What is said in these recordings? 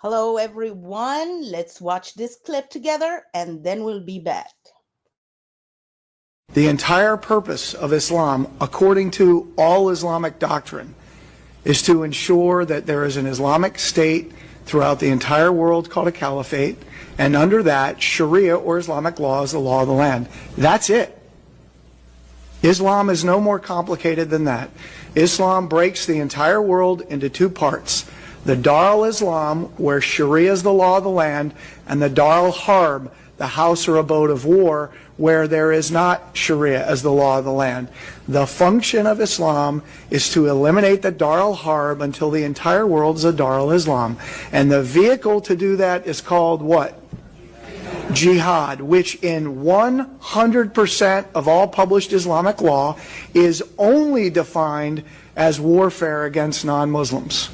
Hello, everyone. Let's watch this clip together and then we'll be back. The entire purpose of Islam, according to all Islamic doctrine, is to ensure that there is an Islamic state throughout the entire world called a caliphate, and under that, Sharia or Islamic law is the law of the land. That's it. Islam is no more complicated than that. Islam breaks the entire world into two parts. The Dar al-Islam, where Sharia is the law of the land, and the Dar al-Harb, the house or abode of war, where there is not Sharia as the law of the land. The function of Islam is to eliminate the Dar al-Harb until the entire world is a Dar al-Islam. And the vehicle to do that is called what? Jihad, which in 100% of all published Islamic law is only defined as warfare against non-Muslims.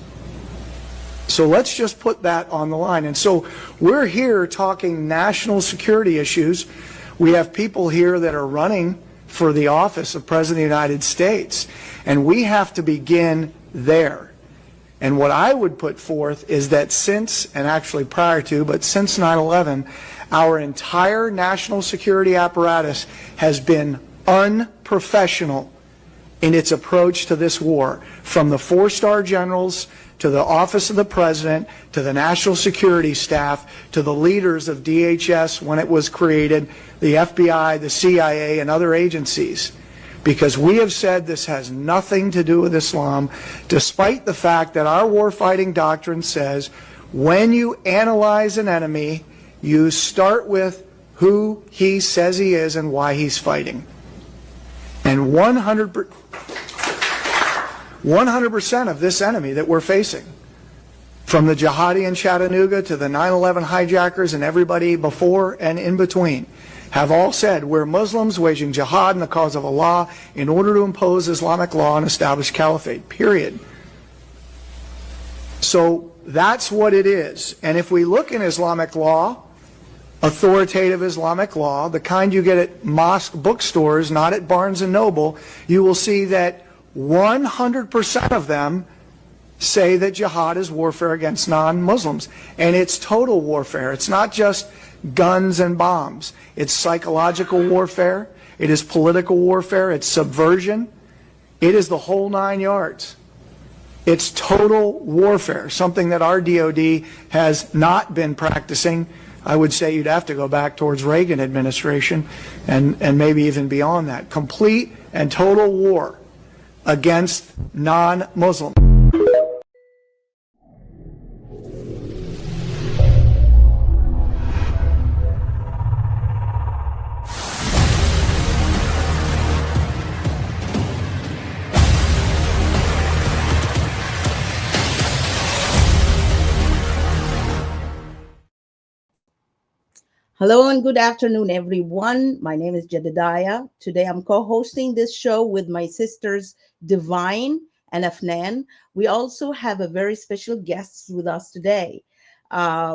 So let's just put that on the line. And so we're here talking national security issues. We have people here that are running for the office of President of the United States, and we have to begin there. And what I would put forth is that since, and actually prior to, but since 9/11, our entire national security apparatus has been unprofessional in its approach to this war, from the four-star generals to the office of the president, to the national security staff, to the leaders of DHS when it was created, the FBI, the CIA, and other agencies. Because we have said this has nothing to do with Islam, despite the fact that our warfighting doctrine says when you analyze an enemy, you start with who he says he is and why he's fighting. And 100% of this enemy that we're facing, from the jihadi in Chattanooga to the 9/11 hijackers and everybody before and in between, have all said we're Muslims waging jihad in the cause of Allah in order to impose Islamic law and establish caliphate, period. So that's what it is. And if we look in Islamic law, authoritative Islamic law, the kind you get at mosque bookstores, not at Barnes and Noble, you will see that 100% of them say that jihad is warfare against non-Muslims. And it's total warfare. It's not just guns and bombs. It's psychological warfare. It is political warfare. It's subversion. It is the whole 9 yards. It's total warfare, something that our DOD has not been practicing. I would say you'd have to go back towards Reagan administration and maybe even beyond that. Complete and total war against non-Muslims. Hello and good afternoon, everyone. My name is Jedediah. Today I'm co-hosting this show with my sisters Divine and Afnan. We also have a very special guest with us today.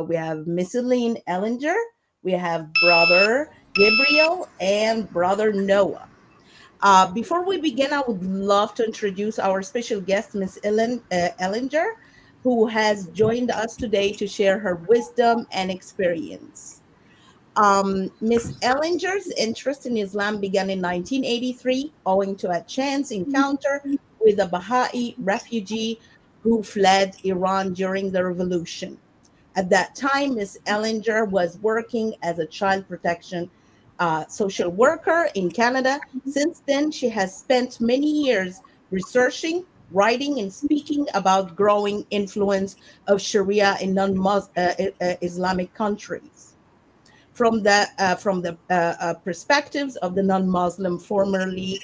We have Miss Elaine Ellinger, we have Brother Gabriel, and Brother Noah. Before we begin, I would love to introduce our special guest, Miss Ellinger, who has joined us today to share her wisdom and experience. Miss Ellinger's interest in Islam began in 1983, owing to a chance encounter with a Baha'i refugee who fled Iran during the revolution. At that time, Miss Ellinger was working as a child protection social worker in Canada. Since then, she has spent many years researching, writing, and speaking about growing influence of Sharia in non-Islamic countries from the perspectives of the non-Muslim, formerly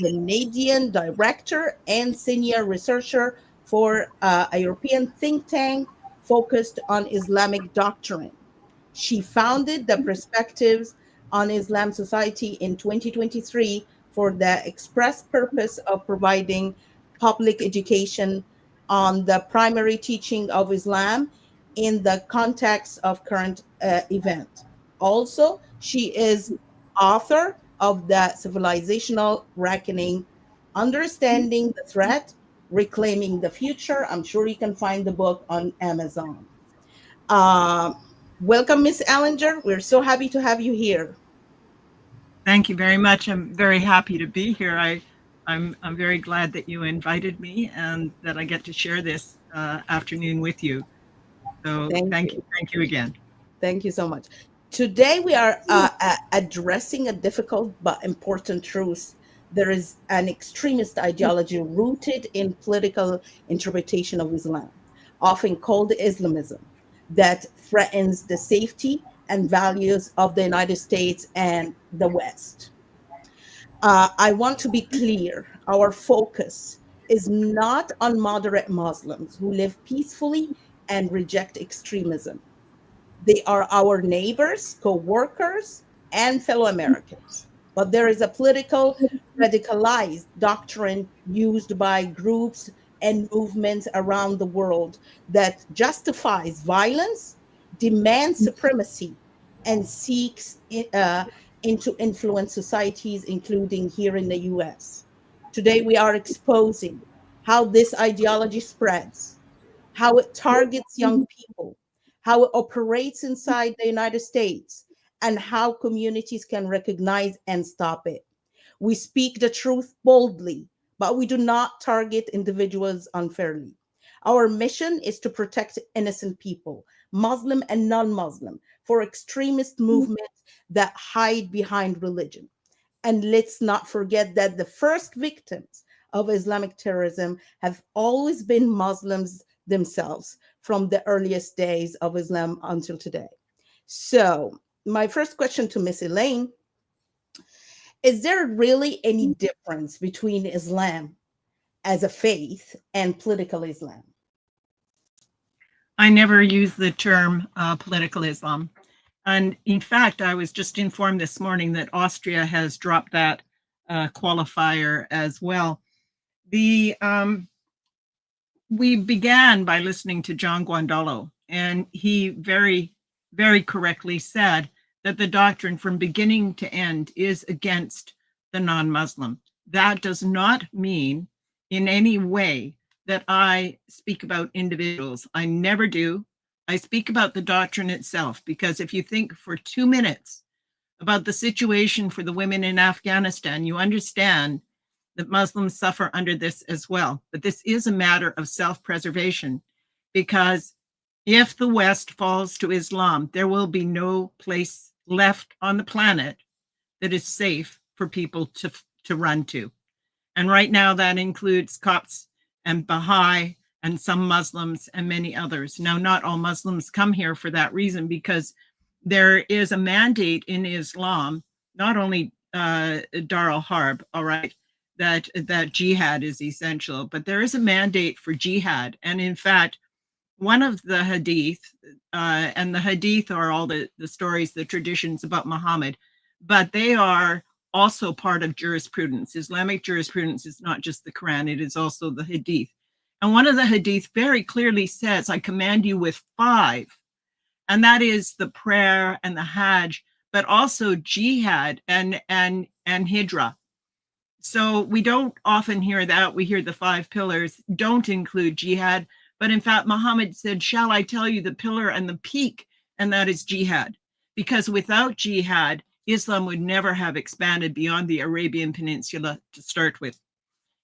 Canadian director and senior researcher for a European think tank focused on Islamic doctrine. She founded the Perspectives on Islam Society in 2023 for the express purpose of providing public education on the primary teaching of Islam in the context of current event. Also, she is author of the Civilizational Reckoning, Understanding the Threat, Reclaiming the Future. I'm sure you can find the book on Amazon. Uh, Welcome, Miss Allinger. We're so happy to have you here. Thank you very much. I'm very happy to be here. I'm very glad that you invited me and that I get to share this afternoon with you. So Thank you. thank you again. Thank you so much. Today, we are addressing a difficult but important truth. There is an extremist ideology rooted in political interpretation of Islam, often called Islamism, that threatens the safety and values of the United States and the West. I want to be clear. Our focus is not on moderate Muslims who live peacefully and reject extremism. They are our neighbors, co workers, and fellow Americans. But there is a political radicalized doctrine used by groups and movements around the world that justifies violence, demands supremacy, and seeks into influence societies, including here in the US. Today, we are exposing how this ideology spreads, how it targets young people, how it operates inside the United States, and how communities can recognize and stop it. We speak the truth boldly, but we do not target individuals unfairly. Our mission is to protect innocent people, Muslim and non Muslim, for extremist movements that hide behind religion. And let's not forget that the first victims of Islamic terrorism have always been Muslims themselves from the earliest days of Islam until today. So, my first question to Miss Elaine, is there really any difference between Islam as a faith and political Islam? I never use the term political Islam. And in fact, I was just informed this morning that Austria has dropped that qualifier as well. The We began by listening to John Guandolo, and he very correctly said that the doctrine from beginning to end is against the non-Muslim. That does not mean in any way that I speak about individuals. I never do. I speak about the doctrine itself, because if you think for 2 minutes about the situation for the women in Afghanistan, you understand that Muslims suffer under this as well. But this is a matter of self-preservation, because if the West falls to Islam, there will be no place left on the planet that is safe for people to run to. And right now that includes Copts and Baha'i and some Muslims and many others. Now, not all Muslims come here for that reason, because there is a mandate in Islam, not only Dar al-Harb, all right, that jihad is essential, but there is a mandate for jihad. And in fact, one of the hadith, and the hadith are all the stories, the traditions about Muhammad, but they are also part of jurisprudence. Islamic jurisprudence is not just the Quran, it is also the hadith. And one of the hadith very clearly says, I command you with 5, and that is the prayer and the Hajj, but also jihad and hijrah. So we don't often hear that. We hear the 5 pillars don't include jihad, but in fact, Muhammad said, shall I tell you the pillar and the peak? And that is jihad. Because without jihad, Islam would never have expanded beyond the Arabian Peninsula to start with.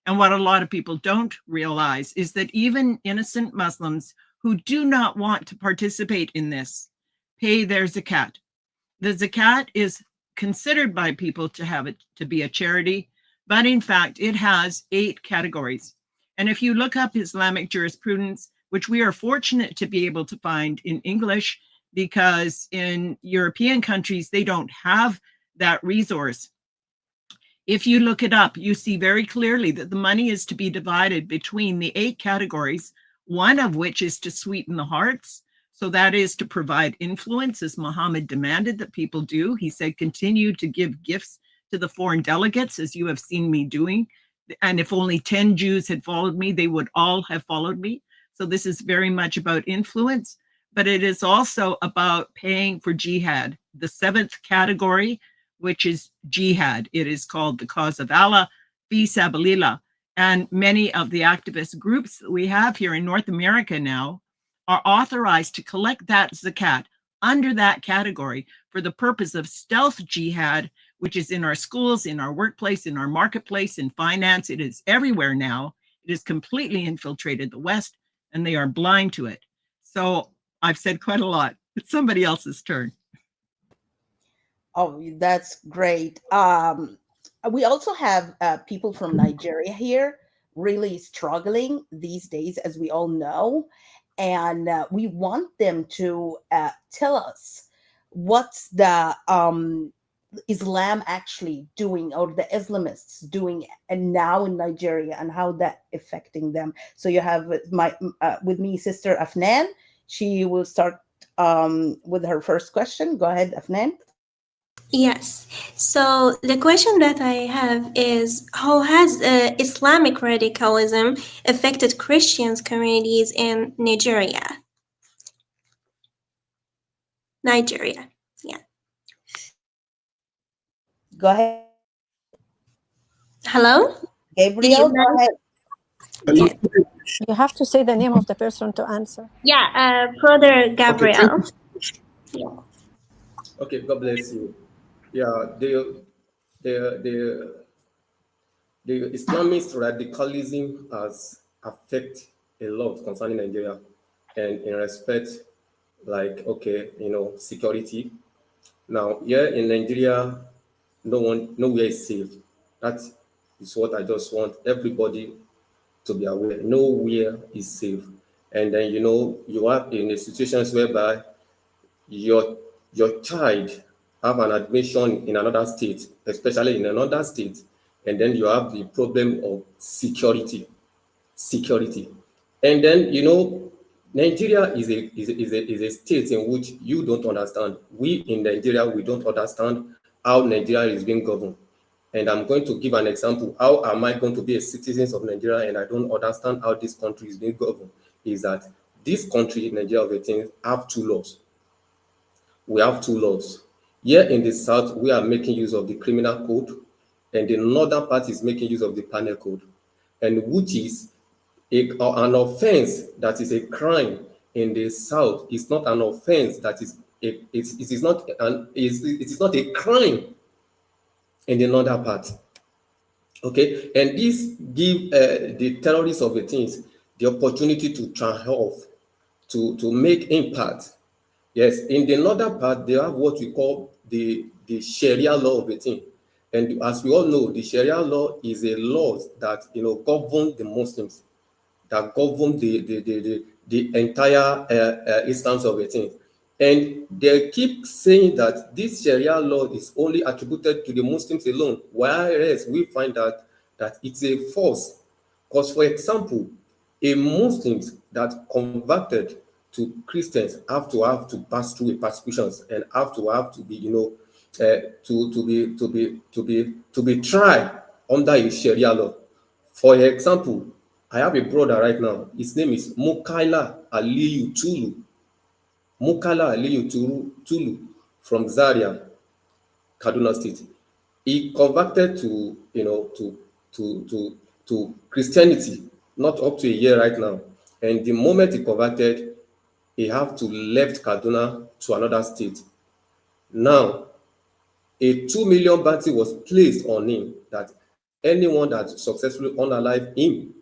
And what a lot of people don't realize is that even innocent Muslims who do not want to participate in this pay their zakat. The zakat is considered by people to have it to be a charity, but in fact, it has 8 categories. And if you look up Islamic jurisprudence, which we are fortunate to be able to find in English, because in European countries, they don't have that resource. If you look it up, you see very clearly that the money is to be divided between the 8 categories, one of which is to sweeten the hearts. So that is to provide influence, as Muhammad demanded that people do. He said, continue to give gifts to the foreign delegates, as you have seen me doing. And if only 10 Jews had followed me, they would all have followed me. So this is very much about influence, but it is also about paying for jihad. The 7th category, which is jihad. It is called the cause of Allah, fi sabilillah. And many of the activist groups that we have here in North America now are authorized to collect that zakat under that category for the purpose of stealth jihad, which is in our schools, in our workplace, in our marketplace, in finance. It is everywhere now. It has completely infiltrated the West, and they are blind to it. So I've said quite a lot. It's somebody else's turn. Oh, that's great. We also have people from Nigeria here really struggling these days, as we all know. And we want them to tell us what's the Islam actually doing, or the Islamists doing, and now in Nigeria, and how that affecting them. So you have with me, Sister Afnan. She will start with her first question. Go ahead, Afnan. Yes. So the question that I have is, how has Islamic radicalism affected Christians communities in Nigeria? Nigeria. Yeah. Go ahead, Hello? Did you Gabriel. Go guys? ahead. Yeah. You have to say the name of the person to answer. Yeah. Brother Okay, thank Gabriel. you. Yeah. Okay, God bless you. Yeah, the the the Islamist radicalism has affected a lot concerning Nigeria, and in respect, like, okay, security. Now, here in Nigeria, nowhere is safe. That is what I just want everybody to be aware. Nowhere is safe. And then, you are in a situations whereby your your child have an admission in another state, especially in another state, and then you have the problem of security. And then, Nigeria is a state in which you don't understand. We in Nigeria, we don't understand how Nigeria is being governed. And I'm going to give an example. How am I going to be a citizen of Nigeria and I don't understand how this country is being governed? Is that this country, Nigeria of 18, have two laws. We have two laws. Here in the south, we are making use of the criminal code, and the northern part is making use of the penal code, and which is an offense that is a crime in the south is not an offense that is it is not it is not a crime in the northern part. Okay, and this give the terrorists of the things the opportunity to triumph, to make impact. Yes, in the northern part, they have what we call the Sharia law of the thing. And as we all know, the Sharia law is a law that govern the Muslims, that govern the entire instance of the thing. And they keep saying that this Sharia law is only attributed to the Muslims alone, whereas we find out that it's a false. Because, for example, a Muslims that converted to Christians have to pass through a persecutions and have to be, to be tried under a Sharia law. For example, I have a brother right now. His name is Mukaila Aliyu Tulu. Mukaila Aliyu Tulu from Zaria, Kaduna State. He converted to to Christianity not up to a year right now. And the moment he converted, he have to left Kaduna to another state. Now, a 2 million bounty was placed on him that anyone that successfully unalive him,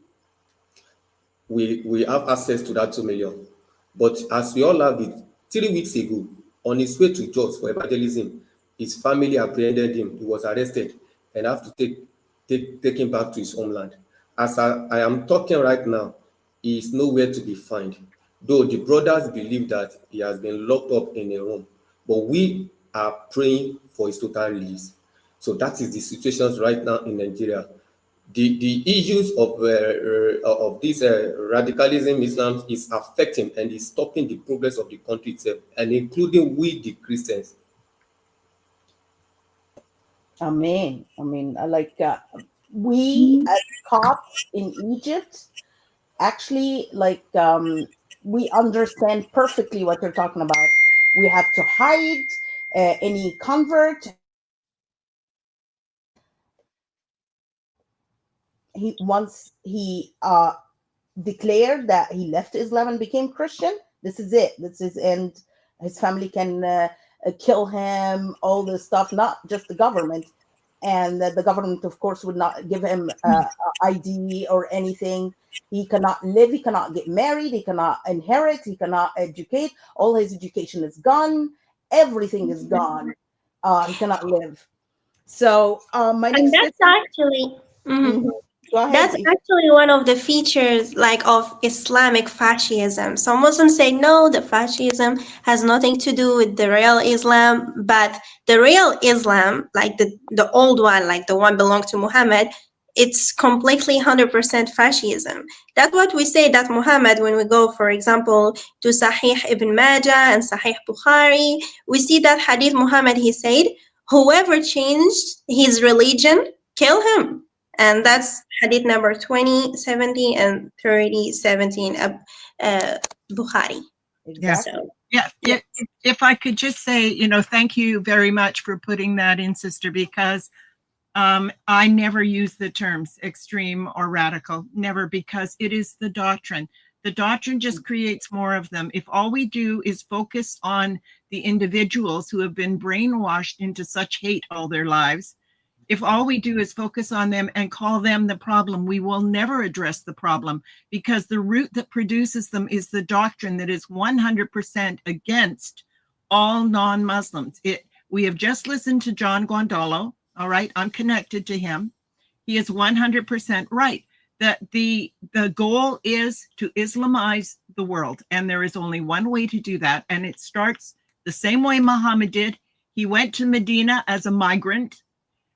we have access to that 2 million. But as we all have it, 3 weeks ago, on his way to Jos for evangelism, his family apprehended him. He was arrested and have to take him back to his homeland. As I am talking right now, he is nowhere to be found. Though the brothers believe that he has been locked up in a room, but we are praying for his total release. So that is the situation right now in Nigeria. The issues of this radicalism Islam is affecting and is stopping the progress of the country itself, and including we the Christians. Amen. I mean, we as Copts in Egypt, actually, we understand perfectly what you're talking about. We have to hide any convert. He once he declared that he left Islam and became Christian, This is it. This is, and his family can kill him, all this stuff, not just the government. And the government, of course, would not give him ID or anything. He cannot live, he cannot get married, he cannot inherit, he cannot educate. All his education is gone, everything is gone. He cannot live. So my And next that's question. actually, mhm. Mhm. Go ahead. That's actually one of the features like of Islamic fascism. Some Muslims say no, the fascism has nothing to do with the real Islam, but the real Islam, like the old one, like the one belonged to Muhammad, it's completely 100% fascism. That's what we say that Muhammad, when we go, for example, to Sahih Ibn Majah and Sahih Bukhari, we see that Hadith Muhammad, he said, whoever changed his religion, kill him. And that's hadith number 2070 and 3017 of Bukhari. Yeah. Exactly. So, Yeah, yeah. if I could just say, thank you very much for putting that in, sister, because I never use the terms extreme or radical, never, because it is the doctrine. The doctrine just creates more of them. If all we do is focus on the individuals who have been brainwashed into such hate all their lives, if all we do is focus on them and call them the problem, we will never address the problem, because the root that produces them is the doctrine that is 100% against all non-Muslims. We have just listened to John Guandolo. All right, I'm connected to him. He is 100% right that the goal is to Islamize the world, and there is only one way to do that, and it starts the same way Muhammad did. He went to Medina as a migrant,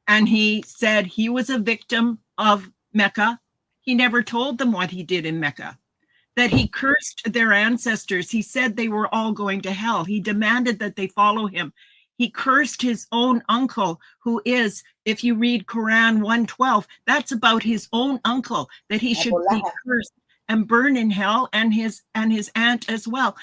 and he said he was a victim of Mecca. He never told them what he did in Mecca, that he cursed their ancestors. He said they were all going to hell. He demanded that they follow him. He cursed his own uncle, who is, if you read Quran 112, that's about his own uncle, that he should Abu be Lahab. cursed and burn in hell, and his aunt as well.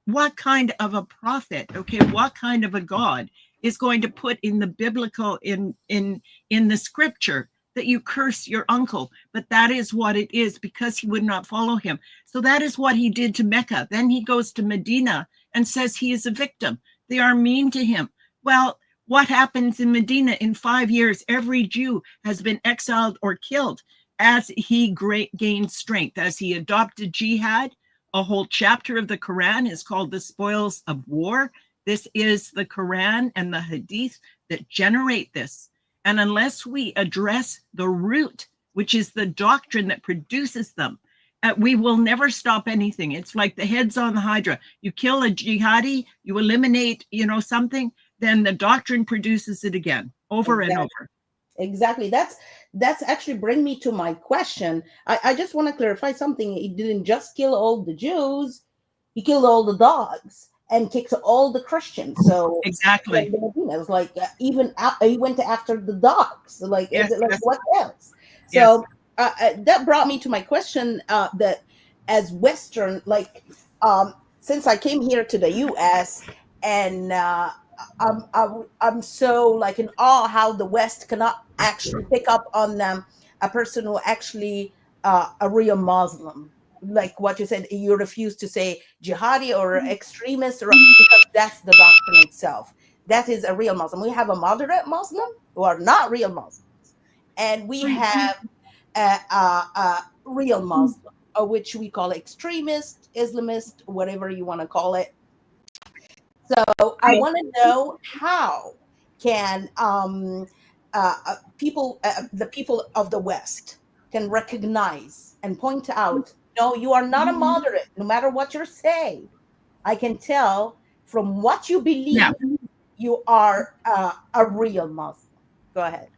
What kind of a prophet, okay, what kind of a God is going to put in the biblical, in the scripture, that you curse your uncle? But that is what it is, because he would not follow him. So that is what he did to Mecca. Then he goes to Medina and says he is a victim. They are mean to him. Well, what happens in Medina in 5 years? Every Jew has been exiled or killed as he gained strength, as he adopted jihad. A whole chapter of the Quran is called the spoils of war. This is the Quran and the Hadith that generate this. And unless we address the root, which is the doctrine that produces them, we will never stop anything. It's like the heads on the Hydra. You kill a jihadi, you eliminate, something, then the doctrine produces it again, over and Exactly. over. Exactly. That's actually bring me to my question. I just want to clarify something. He didn't just kill all the Jews, he killed all the dogs and kicked all the Christians. So Exactly. in the Medina, it was like even he went after the dogs. Like, Yes, like yes, what else? yes. So that brought me to my question, that as Western, like, since I came here to the U.S. and I'm so like in awe how the West cannot actually pick up on a person who actually a real Muslim. Like what you said, you refuse to say jihadi or extremist, or, because that's the doctrine itself. That is a real Muslim. We have a moderate Muslim who are not real Muslims, and we have a real Muslim, which we call extremist, Islamist, whatever you want to call it. So I want to know, how can the people of the West can recognize and point out, no, you are not a moderate, no matter what you say. I can tell from what you Yeah. believe, you are a real Muslim. Go ahead.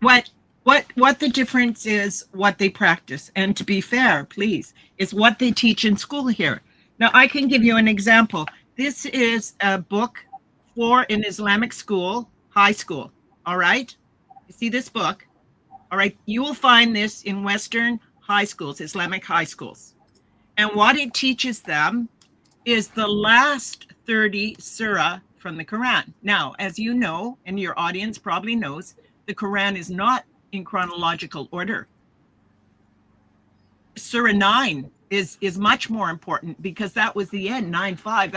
What the difference is, what they practice, and to be fair, please, is what they teach in school here. Now, I can give you an example. This is a book for an Islamic school, high school. All right, you see this book. All right, you will find this in Western high schools, Islamic high schools, and what it teaches them is the last 30 surah from the Quran. Now, as you know, and your audience probably knows, the Quran is not in chronological order. Surah 9 is much more important, because that was the end, 9:5.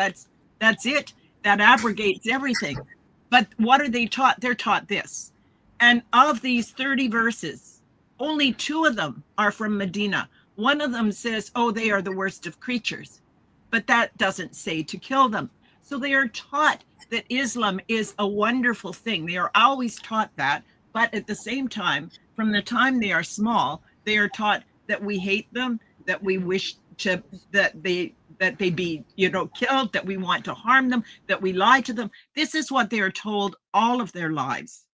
That's it. That abrogates everything. But what are they taught? They're taught this. And of these 30 verses, only 2 of them are from Medina. One of them says, oh, they are the worst of creatures. But that doesn't say to kill them. So they are taught that Islam is a wonderful thing. They are always taught that. But at the same time, from the time they are small, they are taught that we hate them, that we wish to that they be, killed, that we want to harm them, that we lie to them. This is what they are told all of their lives.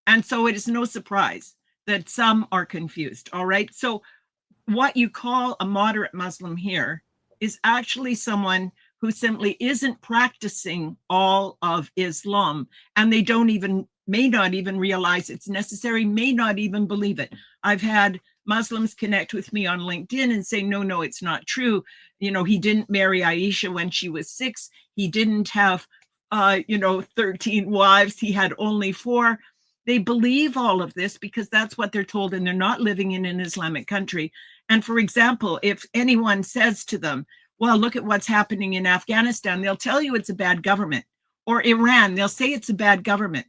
And so it is no surprise that some are confused. All right. So what you call a moderate Muslim here is actually someone who simply isn't practicing all of Islam, and they may not even realize it's necessary, may not even believe it. I've had Muslims connect with me on LinkedIn and say, no, it's not true. He didn't marry Aisha when she was 6. He didn't have, 13 wives. He had only 4. They believe all of this because that's what they're told, and they're not living in an Islamic country. And for example, if anyone says to them, well, look at what's happening in Afghanistan, they'll tell you it's a bad government. Or Iran, they'll say it's a bad government.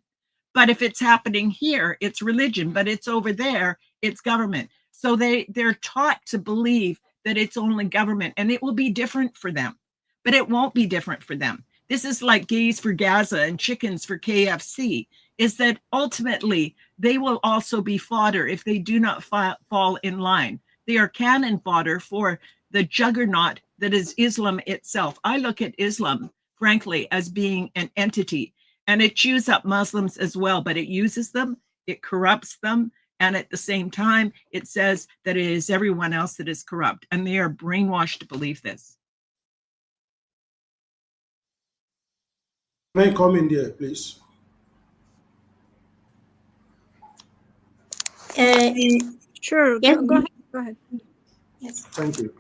But if it's happening here, it's religion, but it's over there, it's government. So they're taught to believe that it's only government, and it will be different for them, but it won't be different for them. This is like gays for Gaza and chickens for KFC, is that ultimately they will also be fodder if they do not fall in line. They are cannon fodder for the juggernaut that is Islam itself. I look at Islam, frankly, as being an entity, and it chews up Muslims as well, but it uses them, it corrupts them, and at the same time, it says that it is everyone else that is corrupt, and they are brainwashed to believe this. May I come in there, please? Sure, Yes. go ahead. Go ahead. Yes. Thank you.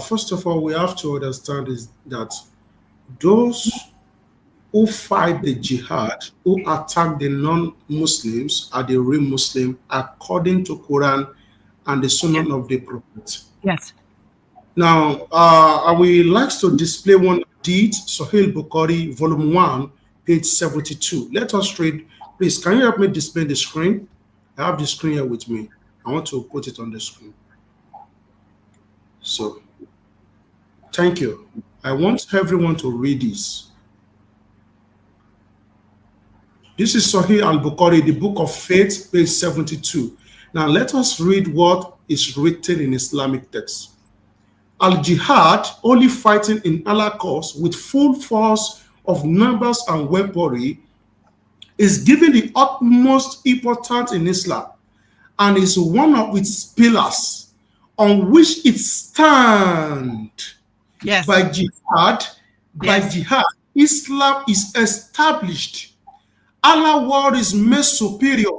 First of all, we have to understand is that those who fight the jihad, who attack the non-Muslims, are the real Muslim according to Quran and the Sunnah of the Prophet. Yes. Now, I will like to display one deed, Sahih Bukhari, Volume 1, page 72. Let us read. Please, can you help me display the screen? I have the screen here with me. I want to put it on the screen. So, thank you. I want everyone to read this. This is Sahih al-Bukhari, the Book of Faith, page 72. Now, let us read what is written in Islamic text. Al-Jihad, only fighting in Allah's cause with full force of numbers and weaponry, is given the utmost importance in Islam and is one of its pillars on which it stands. Yes. By jihad, Islam is established. Allah's word is made superior.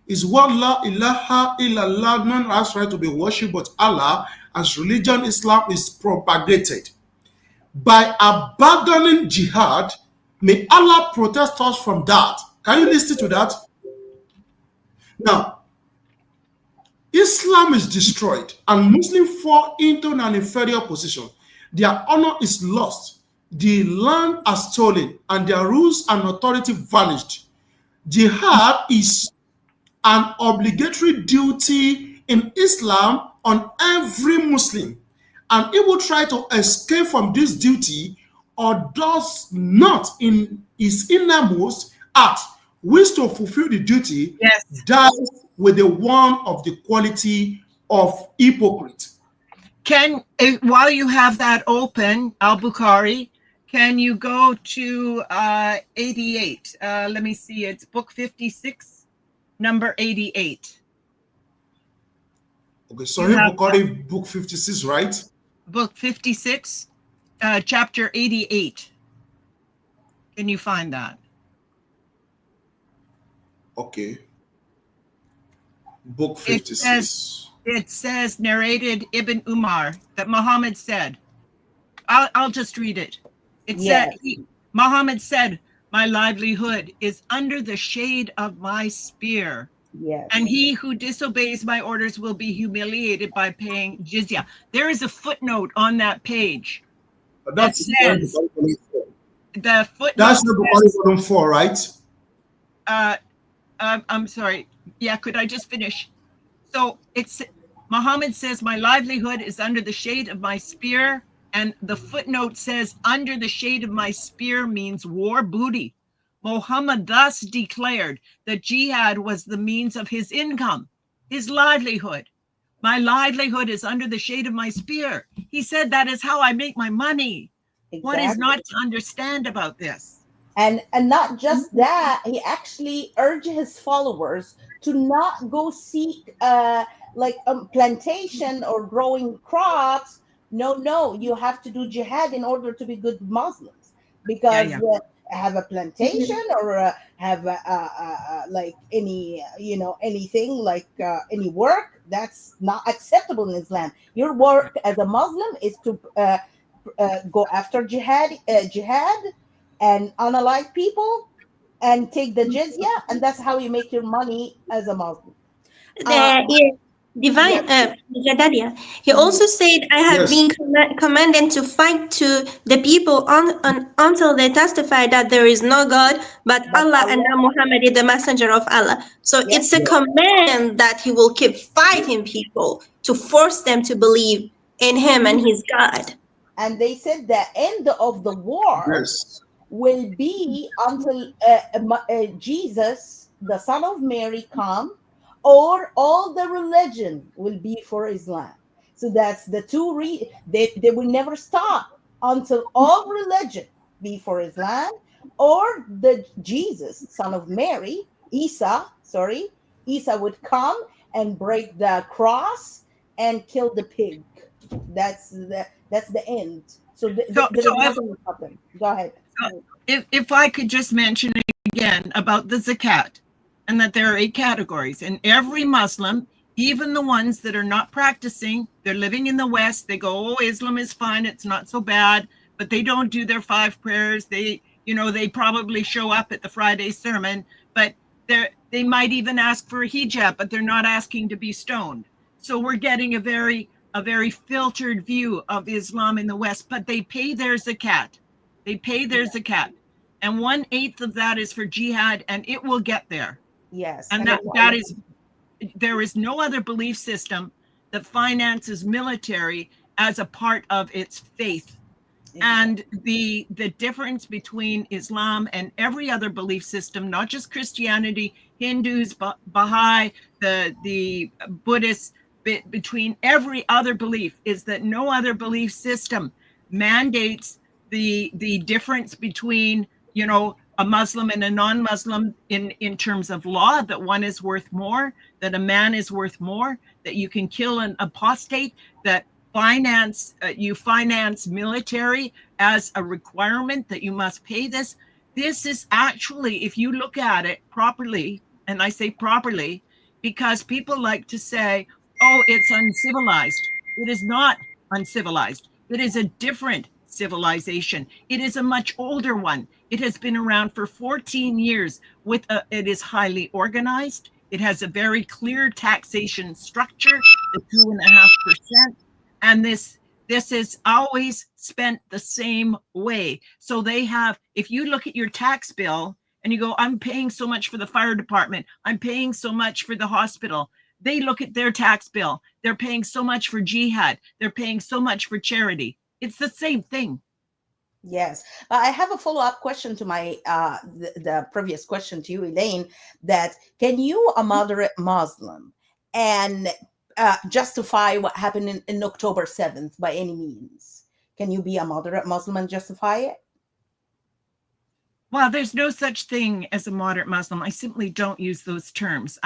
Is what la ilaha illallah, none has right to be worshipped but Allah, as religion Islam is propagated. By abandoning jihad, may Allah protect us from that. Can you listen to that? Now, Islam is destroyed and Muslims fall into an inferior position. Their honor is lost, the land are stolen, and their rules and authority vanished. Jihad is an obligatory duty in Islam on every Muslim, and he will try to escape from this duty or does not in his innermost act wish to fulfill the duty, Yes. dies with the one of the quality of hypocrite. While you have that open, Al-Bukhari, can you go to 88? Let me see, it's book 56, number 88. Okay, sorry, Bukhari, book 56, right? Book 56, chapter 88. Can you find that? Okay. Book 56. It says, narrated Ibn Umar, that Muhammad said, I'll just read it. It Yes. said, Muhammad said, my livelihood is under the shade of my spear. Yes. And he who disobeys my orders will be humiliated by paying jizya. There is a footnote on that page But that that's says, the footnote that's not says, volume 4, right? I'm sorry. Yeah, could I just finish? So it's Muhammad says, my livelihood is under the shade of my spear. And the footnote says, under the shade of my spear means war booty. Muhammad thus declared that jihad was the means of his income, his livelihood. My livelihood is under the shade of my spear. He said that is how I make my money. Exactly. What is not to understand about this? And not just that, he actually urged his followers to not go seek like plantation or growing crops. No, you have to do jihad in order to be good Muslims, because Yeah. have a plantation or have like any anything like any work, that's not acceptable in Islam. Your work as a Muslim is to go after jihad and unalive people and take the jizya, and that's how you make your money as a Muslim. Yeah, Yes. divine Jadadia. He Mhm. also said, I have Yes. been commanded to fight to the people until they testify that there is no God but But Allah, and Allah, that Muhammad is the messenger of Allah. So yes, it's a command that he will keep fighting people to force them to believe in him and his God. and they said the end of the war Yes. will be until Jesus, the son of Mary, come, or all the religion will be for Islam. So that's the two they will never stop until all religion be for Islam, or the Jesus, son of Mary, Isa would come and break the cross and kill the pig. That's the end. So So, there so is if, nothing to stop them. Go ahead. if I could just mention again about the zakat, and that there are 8 categories, and every Muslim, even the ones that are not practicing, they're living in the West, they go, oh, Islam is fine, it's not so bad, but they don't do their 5 prayers. They probably show up at the Friday sermon, but they might even ask for a hijab, but they're not asking to be stoned. So we're getting a very filtered view of Islam in the West, but they pay their zakat. They pay their zakat. And 1/8 of that is for jihad, and it will get there. Yes, And and there is no other belief system that finances military as a part of its faith. And the difference between Islam and every other belief system, not just Christianity, Hindus, Baha'i, the Buddhists, between every other belief, is that no other belief system mandates the difference between a Muslim and a non-Muslim in terms of law, that one is worth more, that a man is worth more, that you can kill an apostate, that you finance military as a requirement, that you must pay this. This is actually, if you look at it properly, and I say properly because people like to say, oh, it's uncivilized. It is not uncivilized. It is a different civilization. It is a much older one. It has been around for 14 years. It is highly organized. It has a very clear taxation structure, the 2.5%. And this is always spent the same way. So they have, if you look at your tax bill and you go, I'm paying so much for the fire department, I'm paying so much for the hospital. They look at their tax bill. They're paying so much for jihad. They're paying so much for charity. It's the same thing. yes. I have a follow-up question to my the previous question to you, Elaine. That can you, a moderate Muslim, and justify what happened in October 7th by any means? Can you be a moderate Muslim and justify it? Well, there's no such thing as a moderate Muslim. I simply don't use those terms.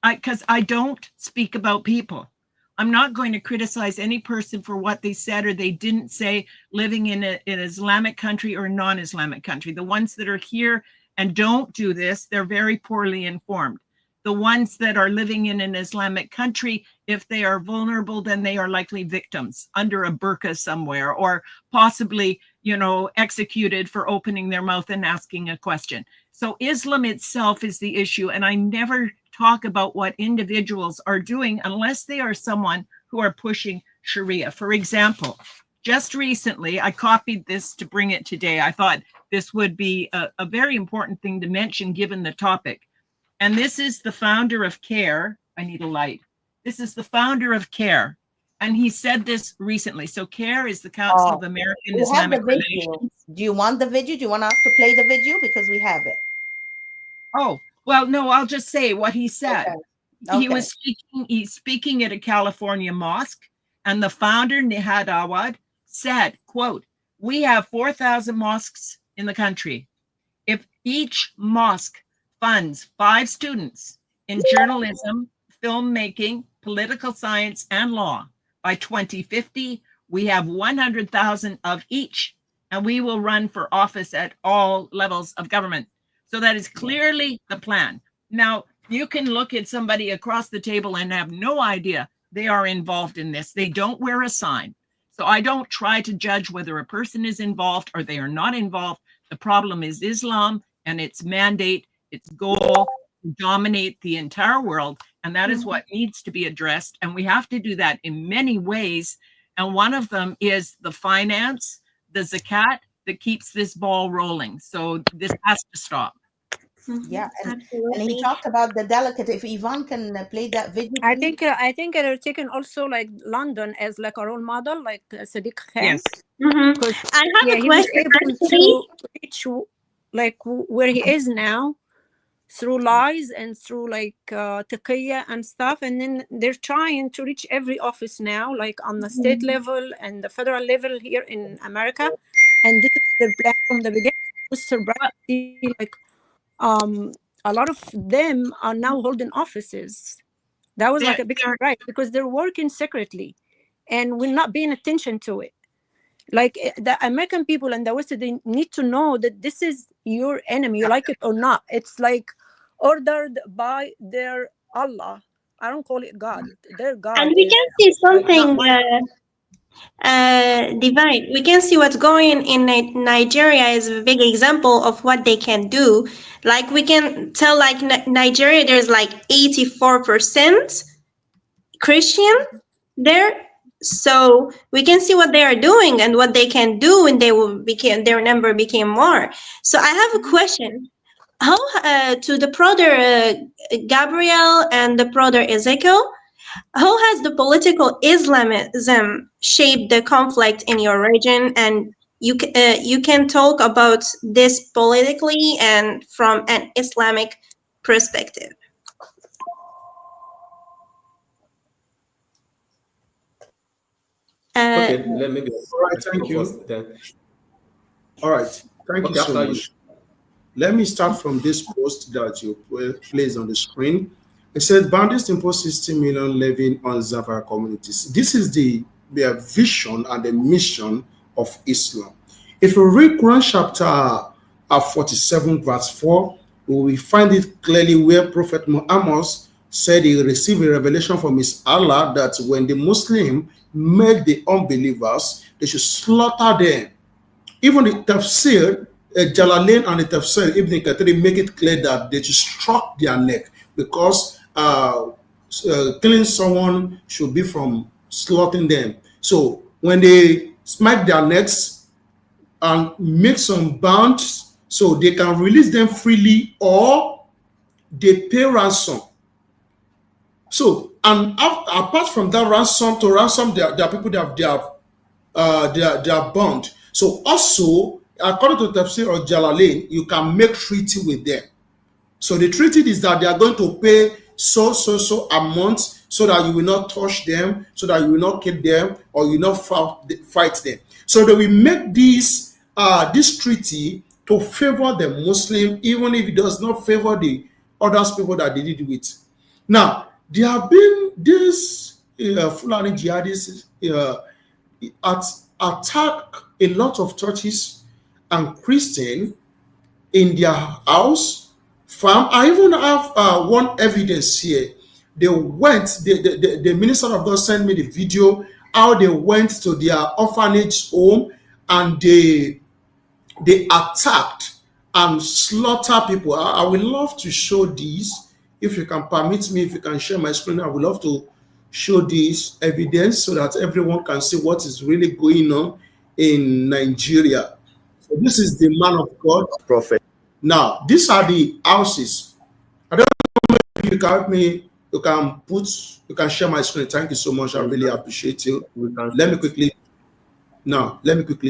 Because I don't speak about people. I'm not going to criticize any person for what they said or they didn't say, living in an Islamic country or non-Islamic country. The ones that are here and don't do this, they're very poorly informed. the ones that are living in an Islamic country, if they are vulnerable, then they are likely victims under a burqa somewhere, or possibly, executed for opening their mouth and asking a question. So Islam itself is the issue. And I never talk about what individuals are doing unless they are someone who are pushing Sharia. For example, just recently, I copied this to bring it today. I thought this would be a very important thing to mention given the topic. And this is the founder of CARE. I need a light. This is the founder of CARE. And he said this recently. So CARE is the Council of American Islamic Relations. Do you want the video? Do you want us to play the video? Because we have it. Oh, well, no, I'll just say what he said. Okay. He was speaking at a California mosque, and the founder, Nihad Awad, said, quote, "We have 4,000 mosques in the country. If each mosque funds 5 students in journalism, filmmaking, political science, and law, by 2050, we have 100,000 of each, and we will run for office at all levels of government." So that is clearly the plan. Now, you can look at somebody across the table and have no idea they are involved in this. They don't wear a sign. So I don't try to judge whether a person is involved or they are not involved. The problem is Islam and its mandate, its goal to dominate the entire world. And that is what needs to be addressed. And we have to do that in many ways. And one of them is the finance, the zakat that keeps this ball rolling. So this has to stop. Yeah, and he talked about the delicate. If Yvonne can play that video, please. I think they're taking also like London as like a role model, like Sadiq Khan. Yes. I have a he was question. able to reach like where he is now through lies and through like taqiyya and stuff, and then they're trying to reach every office now, like on the state level and the federal level here in America, and this is their plan from the beginning. I was surprised to see like a lot of them are now holding offices. That was like a big surprise because they're working secretly and we're not paying attention to it. Like the American people and the West, they need to know that this is your enemy, you like it or not. It's like ordered by their Allah. I don't call it God. Their God. And we can see something divine. We can see what's going in Nigeria is a big example of what they can do. Like we can tell, like Nigeria, there's like 84% Christian there. So we can see what they are doing and what they can do when they will their number became more. So I have a question. How to the brother Gabriel and the brother Ezekiel, how has the political Islamism shaped the conflict in your region? And you can talk about this politically and from an Islamic perspective. Okay, let me go. All right, thank you. First, then. All right, thank you so much. Let me start from this post that you placed on the screen. It said, bandits impose 60 million levy on Zamfara communities. This is their vision and the mission of Islam. If you read Quran chapter 47, verse 4, we find it clearly where Prophet Muhammad said he received a revelation from his Allah that when the Muslim met the unbelievers, they should slaughter them. Even the tafsir, Jalalain and the tafsir, Ibn Kathir make it clear that they should struck their neck because killing someone should be from slaughtering them. So when they smite their necks and make some bounds so they can release them freely, or they pay ransom. So, and apart from that ransom, to ransom their people that they are bound. So also, according to Tafsir or Jalalain, you can make treaty with them. So the treaty is that they are going to pay so amount so that you will not touch them, so that you will not kill them, or you will not fight them. So they will make this treaty to favor the Muslim, even if it does not favor the other people that they did it with. Now, there have been these Fulani jihadists attack a lot of churches and Christians in their house, Fam, I even have one evidence here. They went, the minister of God sent me the video how they went to their orphanage home and they attacked and slaughtered people. I would love to show this. If you can permit me, if you can share my screen, I would love to show this evidence so that everyone can see what is really going on in Nigeria. So this is the man of God. Prophet. Now, these are the houses. I don't know if you can help me. You can share my screen. Thank you so much. I really appreciate you. Let me quickly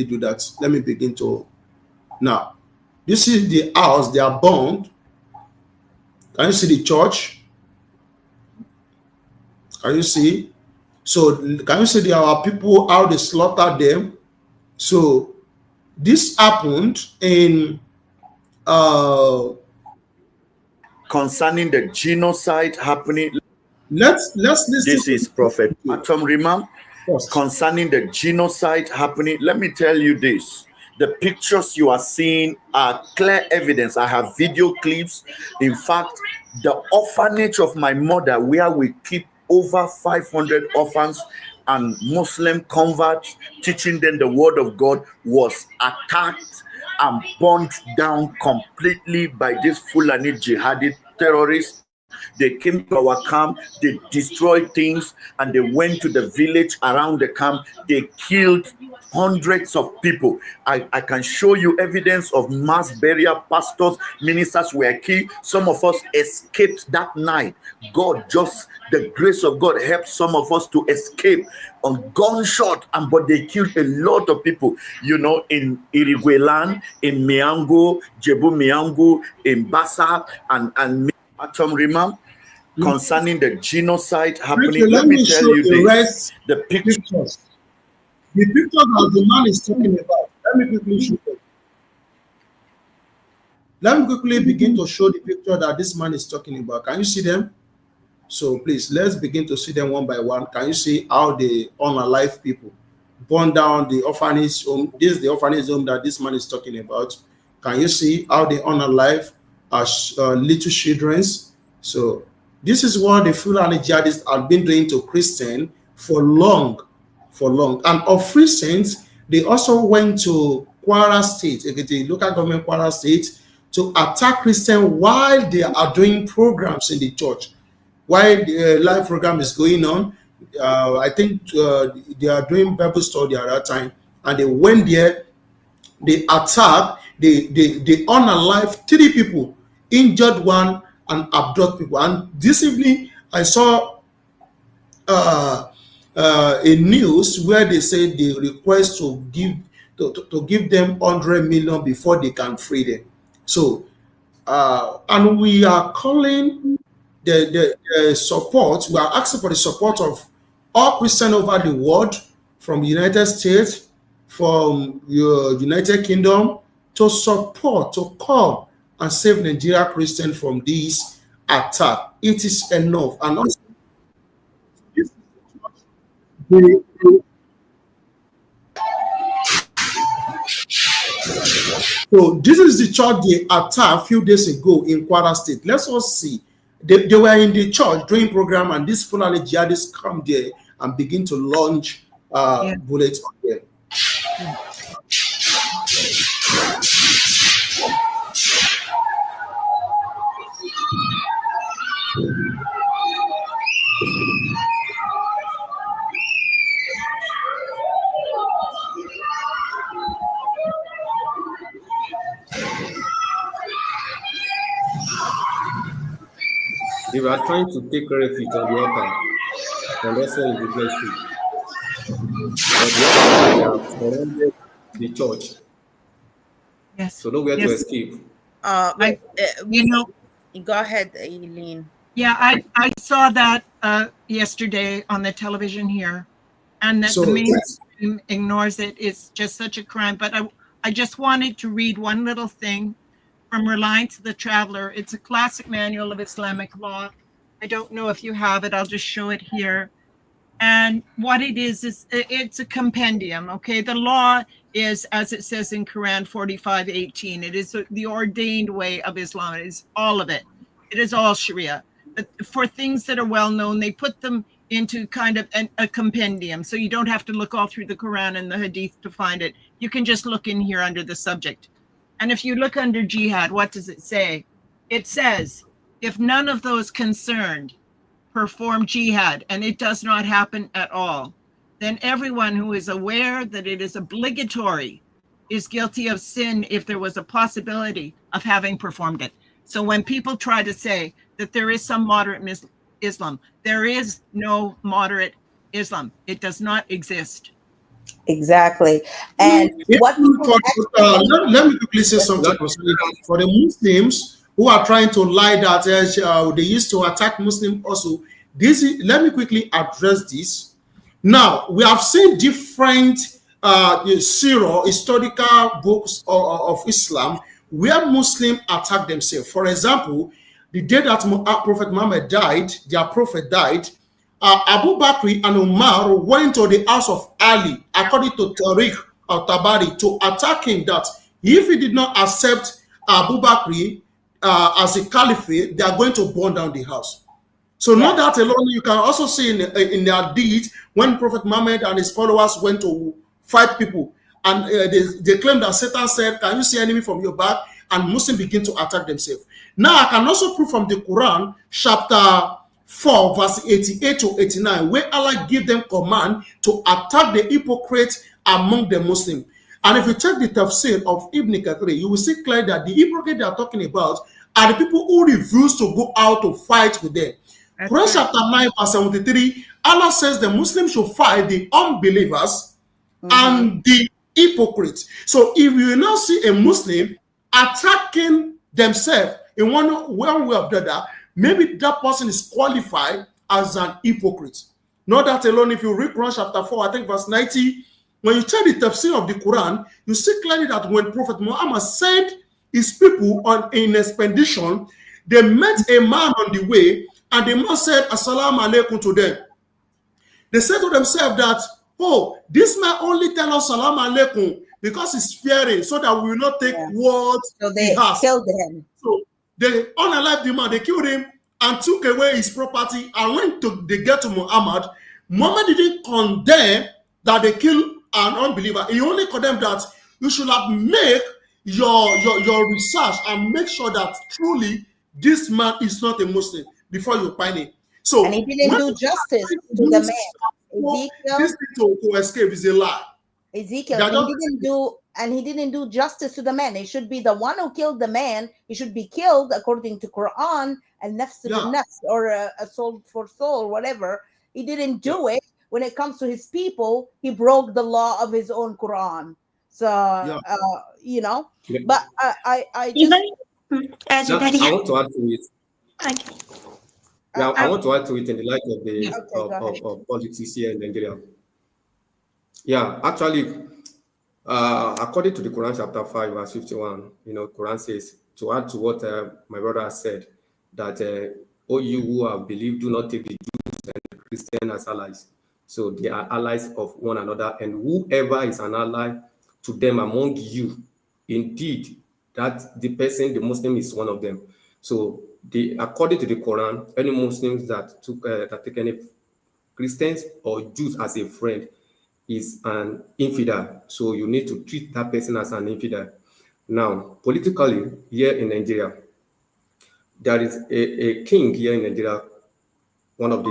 do that. Let me begin to. Now, this is the house they are burned. Can you see the church? Can you see? So, can you see there are people how they slaughtered them? So, this happened in concerning the genocide happening. Let's listen. This is Prophet Atom Rimam. Concerning the genocide happening, let me tell you this. The pictures you are seeing are clear evidence. I have video clips. In fact, the orphanage of my mother, where we keep over 500 orphans and Muslim converts, teaching them the word of God, was attacked and burned down completely by these Fulani jihadi terrorists. They came to our camp, they destroyed things, and they went to the village around the camp. They killed hundreds of people. I can show you evidence of mass burial. Pastors, ministers were killed. Some of us escaped that night. The grace of God helped some of us to escape on gunshot, but they killed a lot of people. You know, in Irigweland, in Miango, Jebu Miango, in Bassa, and Atom Rimam. Concerning the genocide happening, let me tell you this. The pictures. The pictures that the man is talking about. Let me quickly show them. Let me quickly begin to show the picture that this man is talking about. Can you see them? So please, let's begin to see them one by one. Can you see how the unalive people burn down the orphanage home? This is the orphanage home that this man is talking about. Can you see how the unalive are little children? So this is what the Fulani jihadists have been doing to Christians for long. And of recent, they also went to Kwara State, the local government Kwara State, to attack Christians while they are doing programs in the church. While the live program is going on, I think they are doing Bible study at that time, and they went there, they attacked, they unalive 3 people, injured 1, and abduct people. And this evening, I saw a news where they said they request to give them 100 million before they can free them. So, and we are calling the support. We are asking for the support of all Christians over the world, from the United States, from your United Kingdom, to support, to come and save Nigeria Christians from this attack. It is enough. And also, so this is the church they attacked a few days ago in Kwara State. Let's all see. They were in the church doing program, and this Fulani jihadists come there and begin to launch bullets on them. They were trying to take refuge on the altar and also in the vestry. But the altar have surrounded the church. Yes. So nowhere to escape. Go ahead, Eileen. Yeah, I saw that yesterday on the television here, and that the mainstream ignores it. It's just such a crime. But I just wanted to read one little thing from Reliance to the Traveler. It's a classic manual of Islamic law. I don't know if you have it. I'll just show it here. And what it is it's a compendium, okay? The law is, as it says in Quran 45:18, it is the ordained way of Islam. It is all of it. It is all Sharia. But for things that are well known, they put them into kind of a compendium. So you don't have to look all through the Quran and the Hadith to find it. You can just look in here under the subject. And if you look under jihad, what does it say? It says, if none of those concerned perform jihad, and it does not happen at all, then everyone who is aware that it is obligatory is guilty of sin if there was a possibility of having performed it. So when people try to say that there is some moderate Islam, there is no moderate Islam. It does not exist. Exactly. And what let me quickly say something concerning that. For the Muslims who are trying to lie that they used to attack Muslims also, let me quickly address this. Now, we have seen different historical books of Islam where Muslims attack themselves. For example, the day that Prophet Muhammad died, their prophet died, Abu Bakr and Umar went to the house of Ali, according to Tariq al-Tabari, to attack him that if he did not accept Abu Bakr as a caliphate, they are going to burn down the house. So not that alone, you can also see in their deeds when Prophet Muhammad and his followers went to fight people, and they claim that Satan said, can you see enemy from your back? And Muslims begin to attack themselves. Now I can also prove from the Quran, chapter 4, verse 88 to 89, where Allah gave them command to attack the hypocrites among the Muslims. And if you check the tafsir of Ibn Kathir, you will see clearly that the hypocrites they are talking about are the people who refuse to go out to fight with them. Quran chapter 9, verse 73, Allah says the Muslims should fight the unbelievers and the hypocrites. So if you now see a Muslim attacking themselves in one way or the other, maybe that person is qualified as an hypocrite. Not that alone, if you read Quran chapter 4, I think verse 90, when you check the tafsir of the Quran, you see clearly that when Prophet Muhammad sent his people on an expedition, they met a man on the way, and the man said, Assalamu alaikum to them. They said to themselves that, oh, this man only tell us Assalamu alaikum because he's fearing, so that we will not take words. So they killed him. So they unalived the man, they killed him and took away his property. And when they get to Muhammad, Muhammad didn't condemn that they killed an unbeliever. He only condemned that you should have made your research and make sure that truly this man is not a Muslim before you find him. So and he didn't do justice to the man. Ezekiel, this thing to escape is a lie. Ezekiel, he didn't do justice to the man. It should be the one who killed the man. He should be killed according to Quran and nafs to nafs, or a soul for soul, whatever. He didn't do it. When it comes to his people, he broke the law of his own Quran. So you know, but I just I want to add to it. Okay. Now, I want to add to it in the light of the of politics here in Nigeria. Yeah, actually, according to the Quran chapter 5, verse 51, Quran says, to add to what my brother has said, that all you who have believed, do not take the Jews and the Christians as allies. So they are allies of one another, and whoever is an ally to them among you, indeed, that the person, the Muslim, is one of them. So according to the Quran, any Muslims that take any Christians or Jews as a friend is an infidel. So you need to treat that person as an infidel. Now, politically, here in Nigeria, there is a king here in Nigeria, one of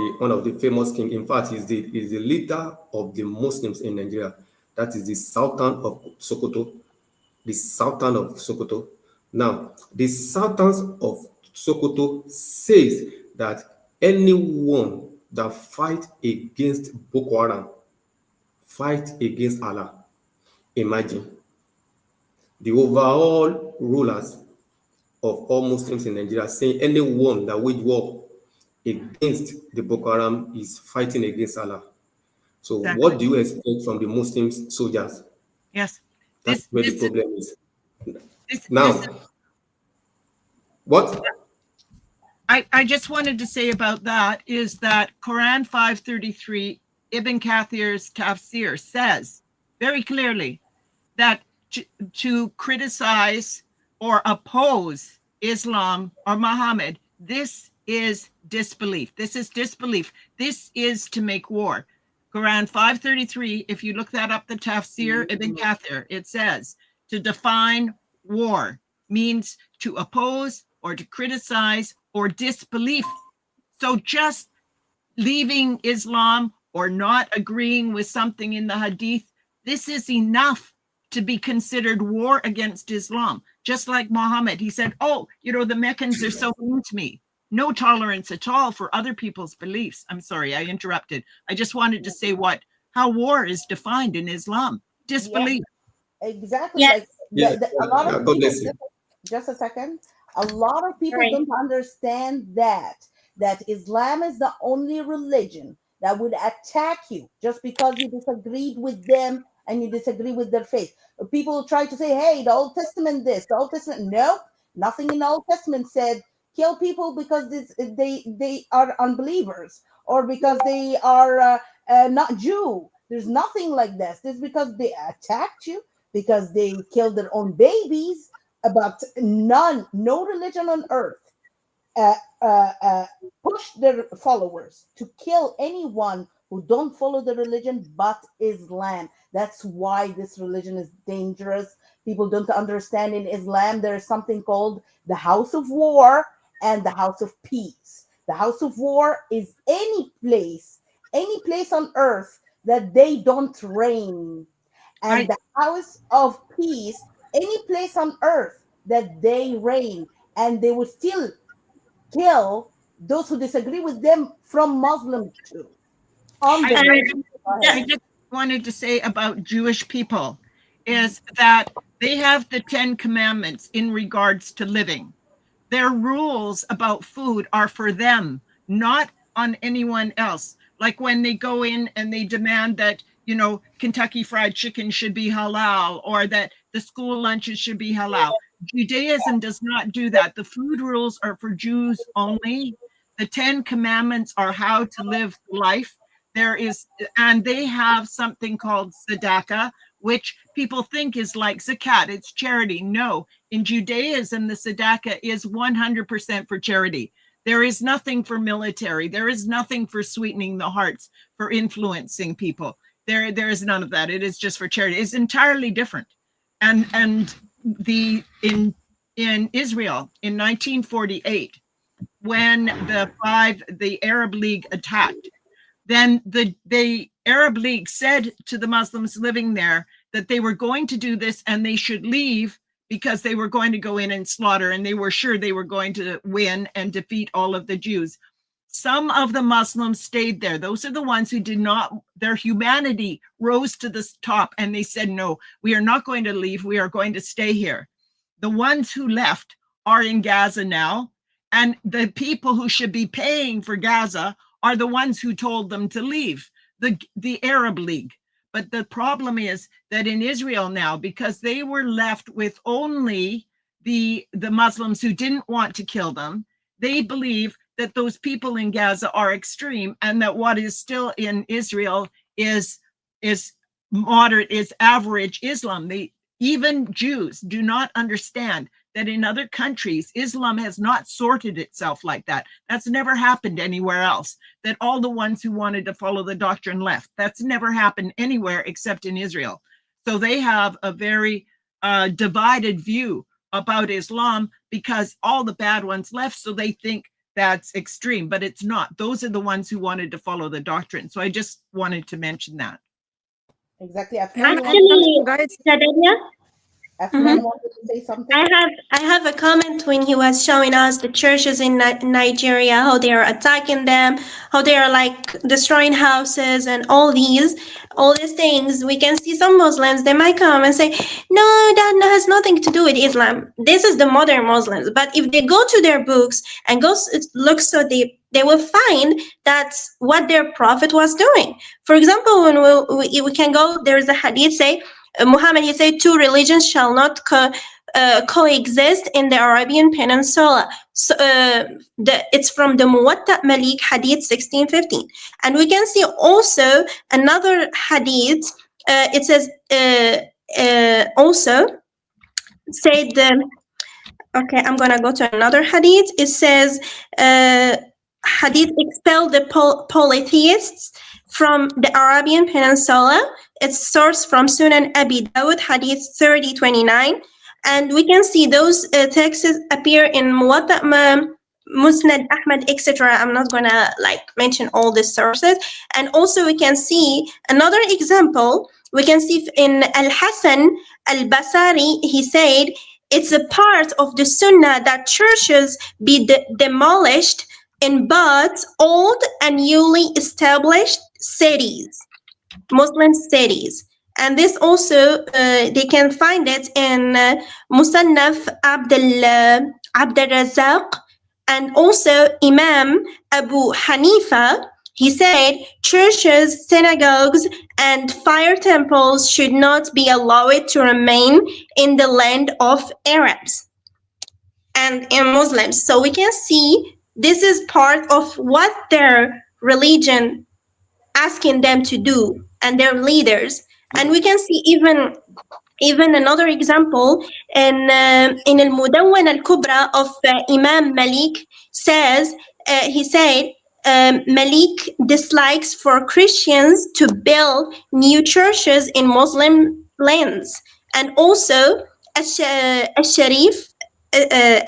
the famous king. In fact, is the leader of the Muslims in Nigeria. That is the Sultan of Sokoto. The Sultan of Sokoto. Now, the Sultan of Sokoto says that anyone that fight against Boko Haram fight against Allah. Imagine the overall rulers of all Muslims in Nigeria saying anyone that wage war against the Boko Haram is fighting against Allah. So what do you expect from the Muslim soldiers? Yes. That's where the problem is. Now, what? I just wanted to say about that is that Quran 5:33 Ibn Kathir's tafsir says very clearly that to criticize or oppose Islam or Muhammad, this is disbelief. This is disbelief. This is to make war. Quran 533, if you look that up, the tafsir Ibn Kathir, it says to define war means to oppose or to criticize or disbelief. So just leaving Islam or not agreeing with something in the hadith, this is enough to be considered war against Islam. Just like Muhammad, he said, oh, the Meccans are so mean to me. No tolerance at all for other people's beliefs. I'm sorry, I interrupted. I just wanted to say how war is defined in Islam. Disbelief. Yeah, exactly. Yes. Like Yeah, a lot of God people, bless you. just a second. A lot of people Right. don't understand that Islam is the only religion that would attack you just because you disagreed with them and you disagree with their faith. People try to say, hey, the Old Testament this, the Old Testament. Nope, nothing in the Old Testament said kill people because they are unbelievers or because they are not Jew. There's nothing like this. This is because they attacked you, because they killed their own babies. But no religion on earth uh, uh, push their followers to kill anyone who don't follow the religion but Islam. That's why this religion is dangerous. People don't understand in Islam there is something called the house of war and the house of peace. The house of war is any place on earth that they don't reign. And the house of peace, any place on earth that they reign, and they will still kill those who disagree with them from Muslims too. On the I just wanted to say about Jewish people is that they have the 10 commandments in regards to living. Their rules about food are for them, not on anyone else. Like when they go in and they demand that, Kentucky Fried Chicken should be halal or that the school lunches should be halal. Judaism does not do that. The food rules are for Jews only. The 10 commandments are how to live life. And they have something called tzedakah, which people think is like zakat. It's charity. No, in Judaism, the tzedakah is 100% for charity. There is nothing for military. There is nothing for sweetening the hearts, for influencing people. There is none of that. It is just for charity. It's entirely different. And in Israel in 1948, when the Arab League attacked, then the Arab League said to the Muslims living there that they were going to do this and they should leave because they were going to go in and slaughter, and they were sure they were going to win and defeat all of the Jews. Some of the Muslims stayed there. Those are the ones who did not, their humanity rose to the top and they said, no, we are not going to leave. We are going to stay here. The ones who left are in Gaza now, and the people who should be paying for Gaza are the ones who told them to leave, the Arab League. But the problem is that in Israel now, because they were left with only the Muslims who didn't want to kill them, they believe that those people in Gaza are extreme, and that what is still in Israel is moderate, is average Islam. Even Jews do not understand that in other countries, Islam has not sorted itself like that. That's never happened anywhere else, that all the ones who wanted to follow the doctrine left. That's never happened anywhere except in Israel. So they have a very divided view about Islam because all the bad ones left, so they think that's extreme, but it's not. Those are the ones who wanted to follow the doctrine. So I just wanted to mention that. Exactly. Actually, Sadania, Afnan wanted to say something. I have a comment when he was showing us the churches in Nigeria, how they are attacking them, how they are like destroying houses and all these things. We can see some Muslims, they might come and say, no, that has nothing to do with Islam. This is the modern Muslims. But if they go to their books and look so deep, they will find that's what their prophet was doing. For example, when we can go, there is a hadith say, Muhammad, he said, two religions shall not coexist in the Arabian Peninsula. So, it's from the Muwatta Malik Hadith 1615. And we can see also another Hadith. It says also said, okay, I'm gonna go to another Hadith. It says, Hadith expel the polytheists from the Arabian Peninsula. It's sourced from Sunan Abi Dawud, Hadith 3029. And we can see those texts appear in Muwatta, Musnad Ahmad, etc. I'm not gonna mention all the sources. And also we can see another example. We can see in Al-Hasan al-Basari, he said, it's a part of the Sunnah that churches be demolished in both old and newly established cities, Muslim cities. And this also, they can find it in Musannaf Abd al-Razaq, and also Imam Abu Hanifa. He said churches, synagogues, and fire temples should not be allowed to remain in the land of Arabs and in Muslims. So we can see this is part of what their religion asking them to do and their leaders. And we can see even another example in Al-Mudawwana Al-Kubra of Imam Malik says, he said, Malik dislikes for Christians to build new churches in Muslim lands. And also, Al-Sharif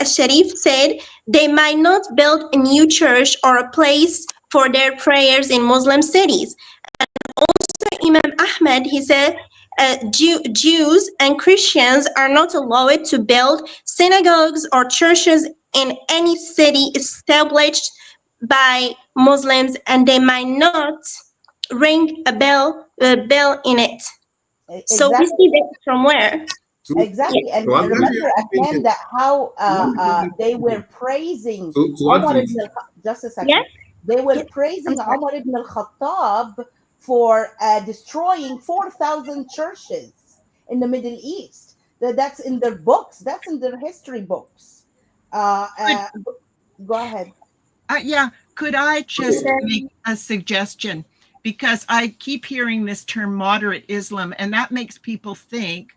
said they might not build a new church or a place for their prayers in Muslim cities. And also Imam Ahmad, he said, Jews and Christians are not allowed to build synagogues or churches in any city established by Muslims, and they might not ring a bell in it. So we see that from where? Exactly, and remember again that how they were praising Umar ibn just a second. Yes? They were praising Umar ibn al-Khattab for destroying 4,000 churches in the Middle East. That's in their books. That's in their history books. Go ahead. Yeah, could I just make a suggestion? Because I keep hearing this term moderate Islam, and that makes people think,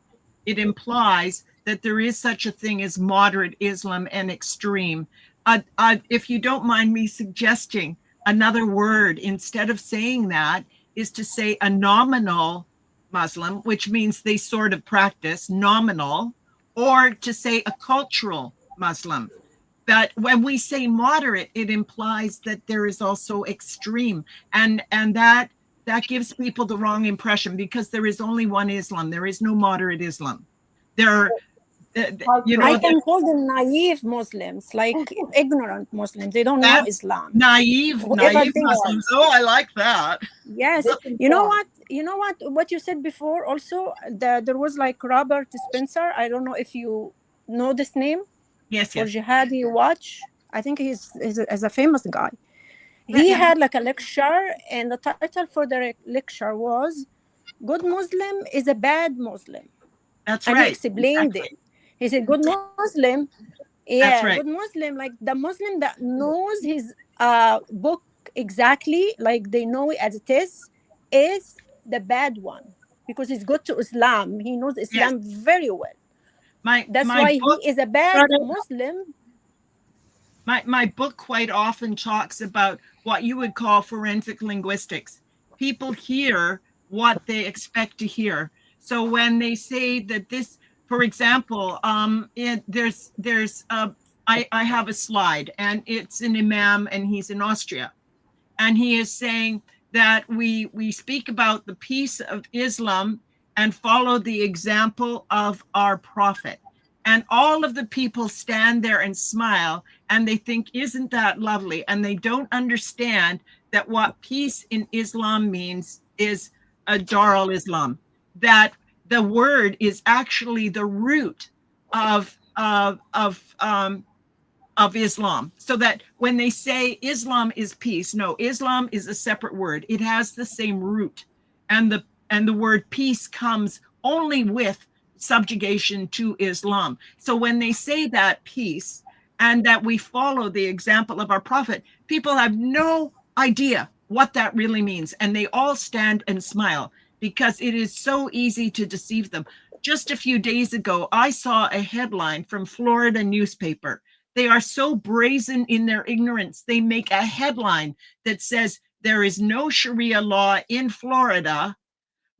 it implies that there is such a thing as moderate Islam and extreme. If you don't mind me suggesting another word, instead of saying that, is to say a nominal Muslim, which means they sort of practice nominal, or to say a cultural Muslim. But when we say moderate, it implies that there is also extreme, and that gives people the wrong impression, because there is only one Islam. There is no moderate Islam. There, I can call them naive Muslims, like ignorant Muslims. They don't know Islam. Naive Muslims. Oh, I like that. Yes. You know what? What you said before also, there was like Robert Spencer. I don't know if you know this name. Yes. For Jihadi Watch. I think he's a famous guy. He had like a lecture, and the title for the lecture was "Good Muslim is a Bad Muslim." That's and right. He explained it. He said, "Good Muslim, good Muslim, like the Muslim that knows his book exactly, like they know it as it is the bad one, because he's good to Islam. He knows Islam very well. That's why he is a bad Muslim." My book quite often talks about what you would call forensic linguistics. People hear what they expect to hear. So when they say that this, for example, I have a slide, and it's an imam, and he's in Austria, and he is saying that we speak about the peace of Islam and follow the example of our prophet. And all of the people stand there and smile, and they think, isn't that lovely? And they don't understand that what peace in Islam means is a Dar al-Islam, that the word is actually the root of Islam. So that when they say Islam is peace, no, Islam is a separate word. It has the same root, and the word peace comes only with subjugation to Islam. So when they say that peace and that we follow the example of our prophet, people have no idea what that really means. And they all stand and smile because it is so easy to deceive them. Just a few days ago, I saw a headline from Florida newspaper. They are so brazen in their ignorance. They make a headline that says there is no Sharia law in Florida,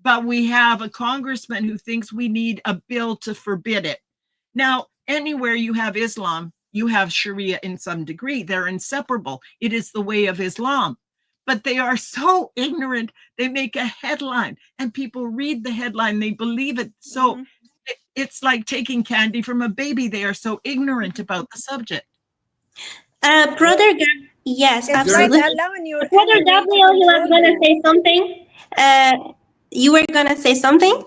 but we have a congressman who thinks we need a bill to forbid it. Now, anywhere you have Islam, you have Sharia in some degree. They're inseparable. It is the way of Islam. But they are so ignorant. They make a headline and people read the headline, they believe it. So it's like taking candy from a baby. They are so ignorant about the subject. Brother yes, It's absolutely. like allowing your Brother enemy to Gabriel, you were control gonna you. say something. You were gonna say something.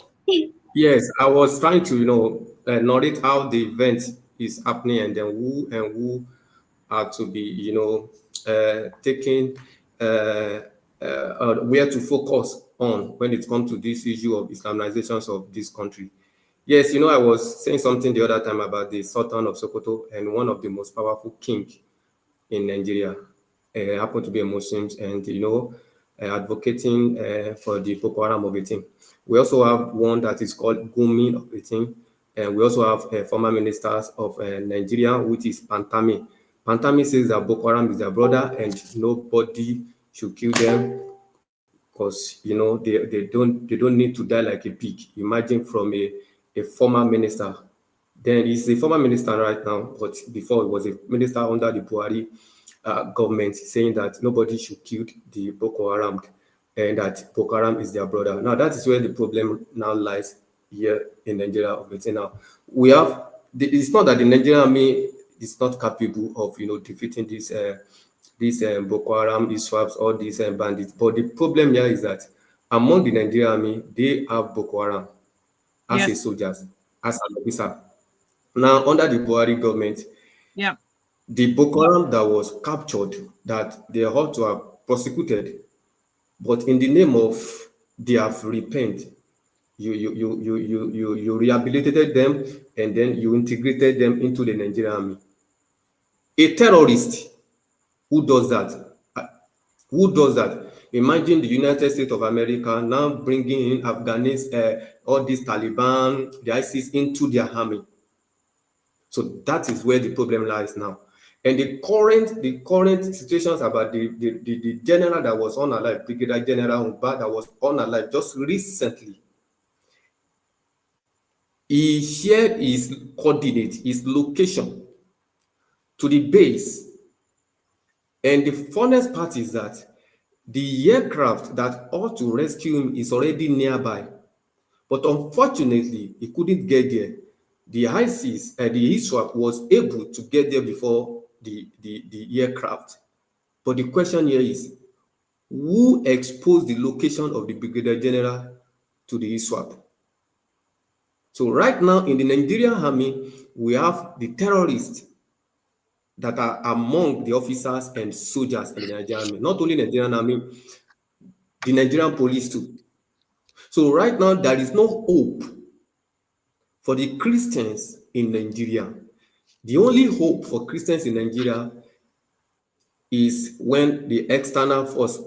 Yes, I was trying to, narrate how the event is happening and then who are to be, taken, where to focus on when it comes to this issue of Islamizations of this country. Yes, I was saying something the other time about the Sultan of Sokoto and one of the most powerful king in Nigeria happened to be a Muslim and, advocating for the Boko Haram of a team. We also have one that is called Gumi of a team. And we also have former ministers of Nigeria, which is Pantami. Pantami says that Boko Haram is their brother and nobody should kill them because, they don't need to die like a pig. Imagine from a former minister. Then he's a former minister right now, but before he was a minister under the Buhari government, saying that nobody should kill the Boko Haram and that Boko Haram is their brother. Now, that is where the problem now lies here in Nigeria. Now, we have, it's not that the Nigerian army is not capable of, defeating these Boko Haram, ISWAPs, all these bandits. But the problem here is that among the Nigerian army, they have Boko Haram as a soldiers, as an officer. Now, under the Buhari government, the Boko Haram that was captured, that they ought to have prosecuted, but in the name of they have repent, you rehabilitated them and then you integrated them into the Nigerian army. A terrorist who does that? Who does that? Imagine the United States of America now bringing in Afghanistan, all these Taliban, the ISIS into their army. So that is where the problem lies now. And the current situations about the general that was unalive, Brigadier General Umba, that was unalive just recently, he shared his coordinate, his location to the base. And the funniest part is that the aircraft that ought to rescue him is already nearby. But unfortunately, he couldn't get there. The ISIS, the ISWAP was able to get there before the aircraft. But the question here is, who exposed the location of the Brigadier General to the ISWAP? So right now in the Nigerian army, we have the terrorists that are among the officers and soldiers in the Nigerian army. Not only the Nigerian army, the Nigerian police too. So right now, there is no hope for the Christians in Nigeria. The only hope for Christians in Nigeria is when the external force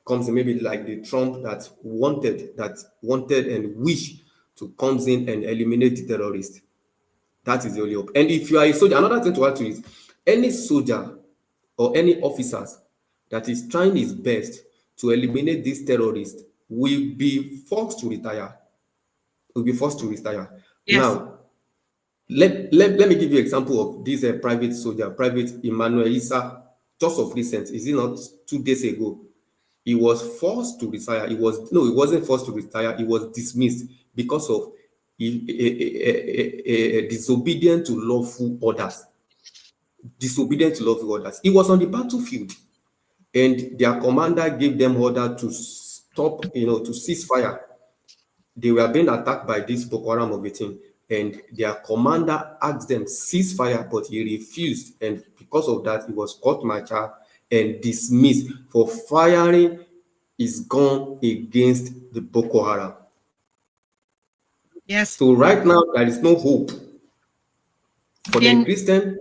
comes in, maybe like the Trump that wanted and wish to comes in and eliminate the terrorists. That is the only hope. And if you are a soldier, another thing to add to is any soldier or any officers that is trying his best to eliminate these terrorists will be forced to retire. Yes. Now, let me give you an example of this private soldier, Private Emmanuel Issa, just of recent. Is it not 2 days ago? He was forced to retire. He wasn't forced to retire. He was dismissed because of disobedient to lawful orders. Disobedient to lawful orders. He was on the battlefield, and their commander gave them order to stop, to cease fire. They were being attacked by this Boko Haram of a team, and their commander asked them cease fire, but he refused, and because of that, he was court-martialed and dismissed for firing his gun against the Boko Haram. Yes. So right now, there is no hope for the In Christian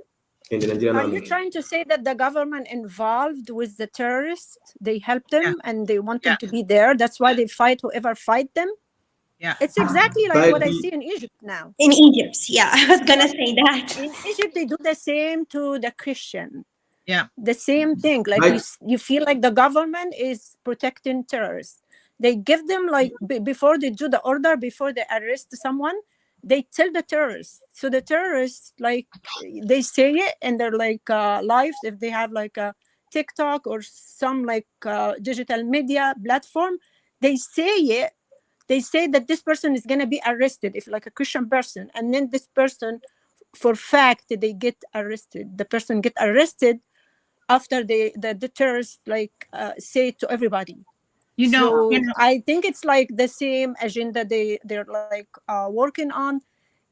in the Nigerian Are you army. trying to say that the government involved with the terrorists? They help them Yeah. and they want Yeah. them to be there. That's why they fight whoever fight them. Yeah. It's exactly like By what I the see in Egypt now. In Egypt, yeah, I was gonna say that. In Egypt, they do the same to the Christian. Yeah. The same thing. Like by, you feel like the government is protecting terrorists. They give them like before they do the order, before they arrest someone, they tell the terrorists. So the terrorists like they say it in their like lives if they have like a TikTok or some like digital media platform, they say it. They say that this person is gonna be arrested if like a Christian person, and then this person, for fact, they get arrested. The person get arrested after the terrorists like say it to everybody. So I think it's like the same agenda they're like working on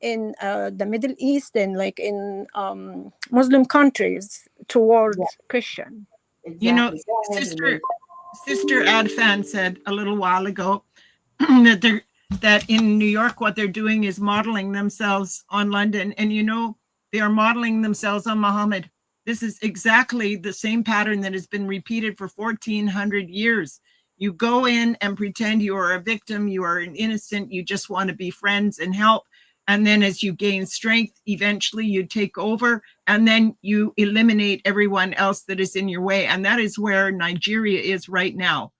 in the Middle East and like in Muslim countries towards Christian. Exactly. Go ahead, Sister Adfan said a little while ago that in New York what they're doing is modeling themselves on London, and they are modeling themselves on Muhammad. This is exactly the same pattern that has been repeated for 1400 years. You go in and pretend you are a victim, you are an innocent, you just want to be friends and help. And then as you gain strength, eventually you take over and then you eliminate everyone else that is in your way. And that is where Nigeria is right now.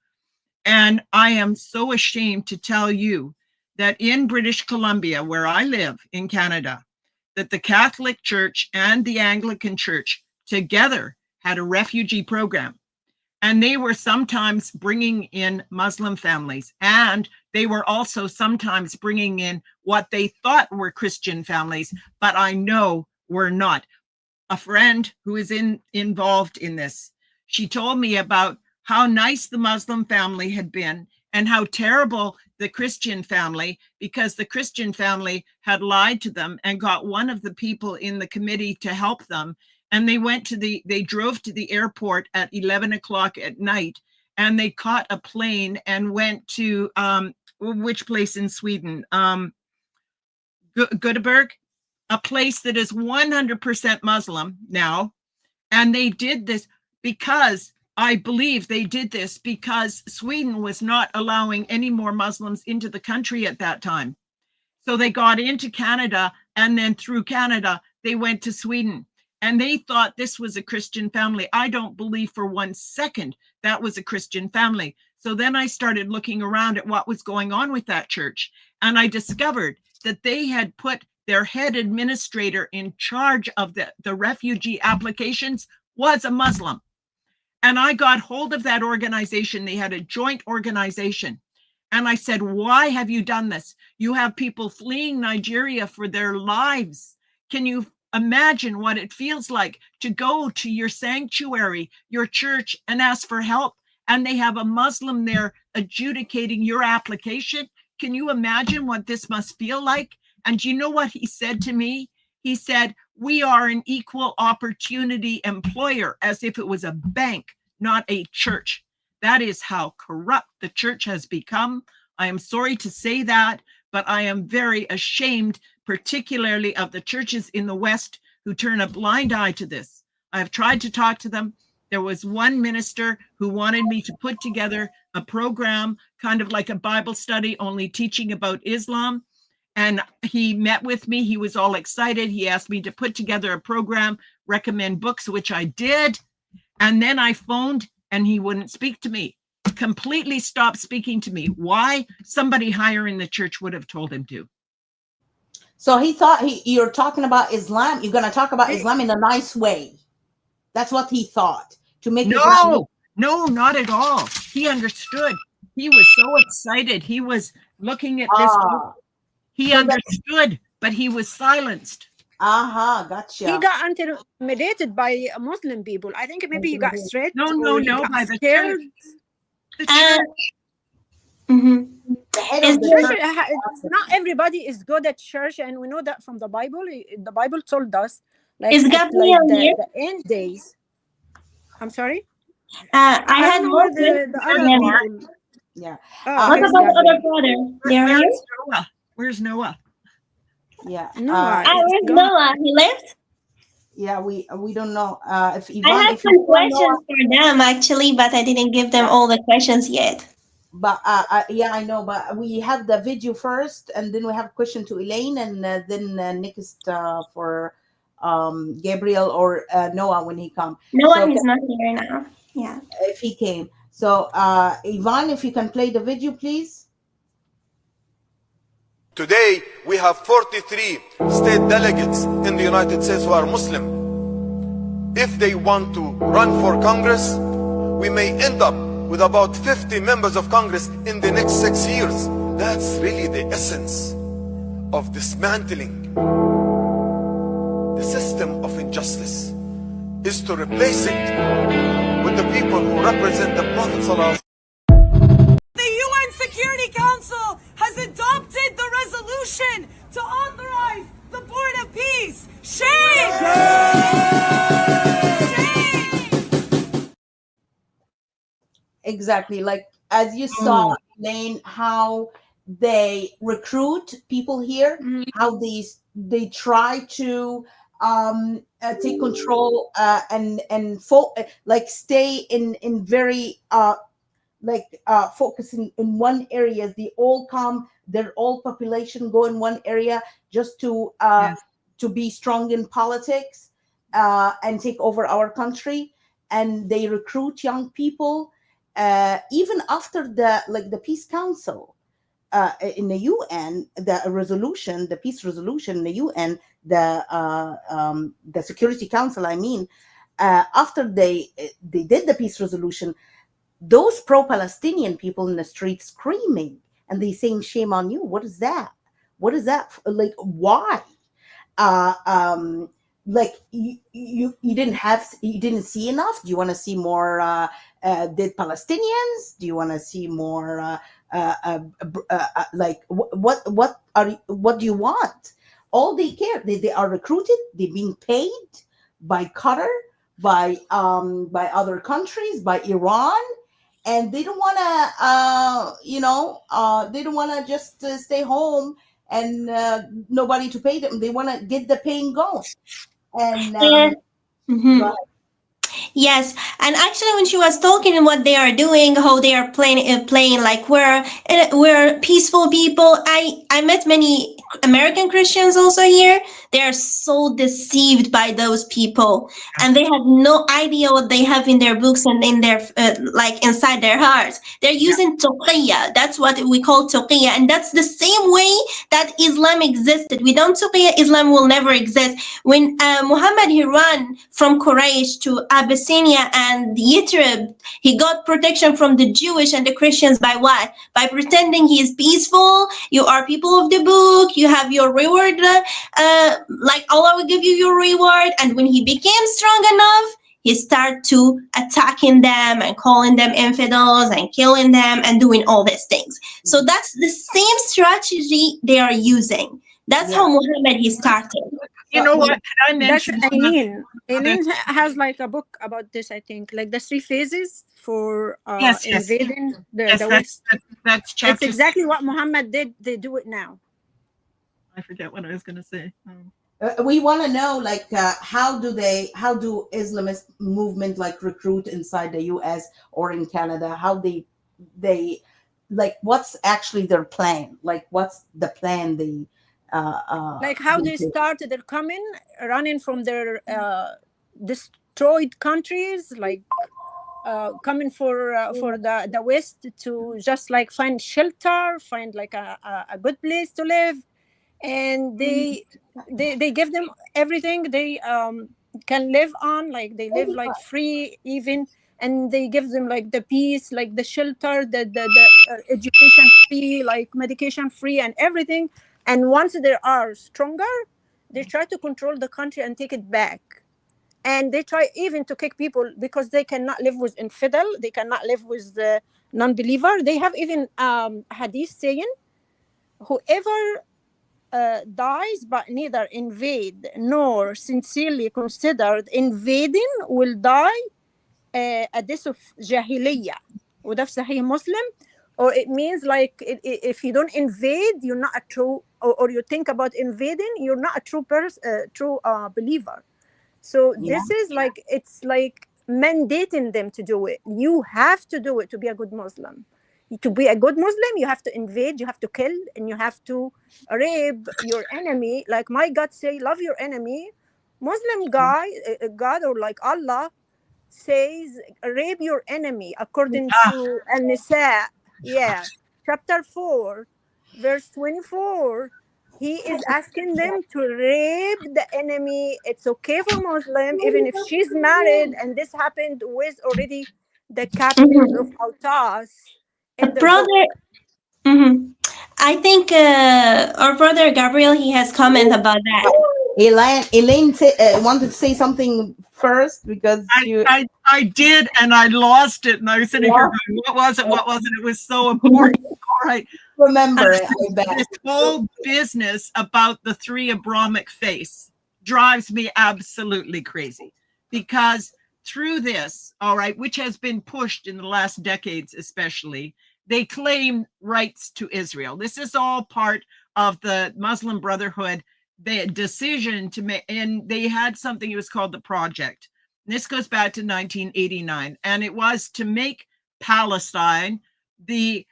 And I am so ashamed to tell you that in British Columbia, where I live in Canada, that the Catholic Church and the Anglican Church together had a refugee program. And they were sometimes bringing in Muslim families, and they were also sometimes bringing in what they thought were Christian families, but I know were not. A friend who is involved in this, she told me about how nice the Muslim family had been and how terrible the Christian family, because the Christian family had lied to them and got one of the people in the committee to help them. And they drove to the airport at 11 o'clock at night, and they caught a plane and went to, which place in Sweden? Göteborg, a place that is 100% Muslim now. And they did this because, I believe they did this because Sweden was not allowing any more Muslims into the country at that time. So they got into Canada, and then through Canada, they went to Sweden. And they thought this was a Christian family. I don't believe for 1 second that was a Christian family. So then I started looking around at what was going on with that church. And I discovered that they had put their head administrator in charge of the refugee applications was a Muslim. And I got hold of that organization. They had a joint organization. And I said, why have you done this? You have people fleeing Nigeria for their lives. Can you imagine what it feels like to go to your sanctuary, your church, and ask for help? And they have a Muslim there adjudicating your application. Can you imagine what this must feel like? And you know what he said to me? He said, we are an equal opportunity employer, as if it was a bank, not a church. That is how corrupt the church has become. I am sorry to say that, but I am very ashamed, particularly of the churches in the West who turn a blind eye to this. I've tried to talk to them. There was one minister who wanted me to put together a program, kind of like a Bible study, only teaching about Islam. And he met with me. He was all excited. He asked me to put together a program, recommend books, which I did. And then I phoned and he wouldn't speak to me, completely stopped speaking to me. Why? Somebody higher in the church would have told him to. So he thought you're talking about Islam. You're going to talk about Islam in a nice way. That's what he thought, to make Islam. No, not at all. He understood. He was so excited. He was looking at this. He understood, but he was silenced. Gotcha. He got intimidated by Muslim people. I think maybe he got straight. No, by the scared. The church. It's not everybody is good at church, and we know that from the Bible. The Bible told us, like, is Gabriel like the end days. I'm sorry. I had more the other people. Yeah. What about the other brother? Where's Noah? Yeah. Noah Ah, is where's gone. Noah? He left? Yeah, we don't know if I Ivan, have if you some want Noah, questions for them actually, but I didn't give them yeah. all the questions yet. But yeah, I know. But we have the video first, and then we have question to Elaine, and then next for Gabriel or Noah when he come. Noah, So he's not here now. Yeah. if he came, so Ivan, if you can play the video, please. Today, we have 43 state delegates in the United States who are Muslim. If they want to run for Congress, we may end up with about 50 members of Congress in the next 6 years. That's really the essence of dismantling the system of injustice, is to replace it with the people who represent the Prophet ﷺ. The UN Security Council has adopted the resolution to authorize the Board of Peace. Shame! Shame! Exactly, like as you saw, Elaine, how they recruit people here, Mhm. how they try to take control like stay in very like focusing in one area. They all come, their all population go in one area just Yes. to be strong in politics and take over our country. And they recruit young people even after the peace council in the UN, the peace resolution in the UN, the Security Council, I mean, after they did the peace resolution, those pro-Palestinian people in the street screaming and they saying, "Shame on you! What is that? What is that? Like, why? Uh, um, like you didn't see enough? Do you want to see more dead Palestinians? Do you want to see more like what do you want?" All they care, they are recruited, they're being paid by Qatar, by other countries, by Iran, and they don't want to they don't want to just stay home and nobody to pay them. They want to get the paying going. And Yeah. go Mhm. ahead. Yes, and actually, when she was talking and what they are doing, how they are playing like we're peaceful people. I met many American Christians also here. They are so deceived by those people, and they have no idea what they have in their books and in their like inside their hearts. They're using tuqiyya. That's what we call tuqiyya, and that's the same way that Islam existed. Without tuqiyya, Islam will never exist. When Muhammad he ran from Quraysh to Abyssinia and Yathrib, he got protection from the Jewish and the Christians by what? By pretending he is peaceful. You are people of the book. You have your reward. Like Allah will give you your reward. And when he became strong enough, he started to attacking them and calling them infidels and killing them and doing all these things. So that's the same strategy they are using. That's how Yeah. Muhammad he started. You So know what? Did I That's mention one of the Eileen. other? Eileen has like a book about this, I think, like the 3 phases for Yes, yes, invading yes. the That's West. that's It's chapter. exactly what Muhammad did. They do it now. I forget what I was going to say. we want to know, like, how do Islamist movement like recruit inside the US or in Canada? How they like, what's actually their plan? Like, what's the plan Like how they take? started. They're coming, running from their destroyed countries, like coming for the West to just like find shelter, find like a good place to live, and they give them everything they can live on, like they live like free even, and they give them like the peace, like the shelter, the education free, like medication free and everything. And once they are stronger, they try to control the country and take it back. And they try even to kick people because they cannot live with infidel, they cannot live with the non-believer. They have even hadith saying, whoever dies but neither invade nor sincerely considered invading will die a death of jahiliyyah. وده في صحيح مسلم. or it means like if you don't invade, you're not a true, or you think about invading, you're not a true true believer. So Yeah. this is like, it's like mandating them to do it. You have to do it to be a good Muslim. To be a good Muslim, you have to invade, you have to kill, and you have to rape your enemy. Like my God say, love your enemy. Muslim guy, God, or like Allah says, rape your enemy, according Ah, to An-Nisa, yeah, chapter 4, verse 24. He is asking them to rape the enemy. It's okay for Muslim, even if she's married, and this happened with already the captains of Mhm. Autas in the book. Brother, mhm. I think our brother Gabriel, he has comment about that. Elaine wanted to say something first because she. I did, and I lost it, and I was sitting here Yeah. going, "What was it? What was it?" It was so important. All right, Remember it, I bet. this whole business about the three Abrahamic faiths drives me absolutely crazy, because through this, all right, which has been pushed in the last decades, especially, they claim rights to Israel. This is all part of the Muslim Brotherhood, the decision to make, and they had something, it was called the Project. This goes back to 1989, and it was to make Palestine the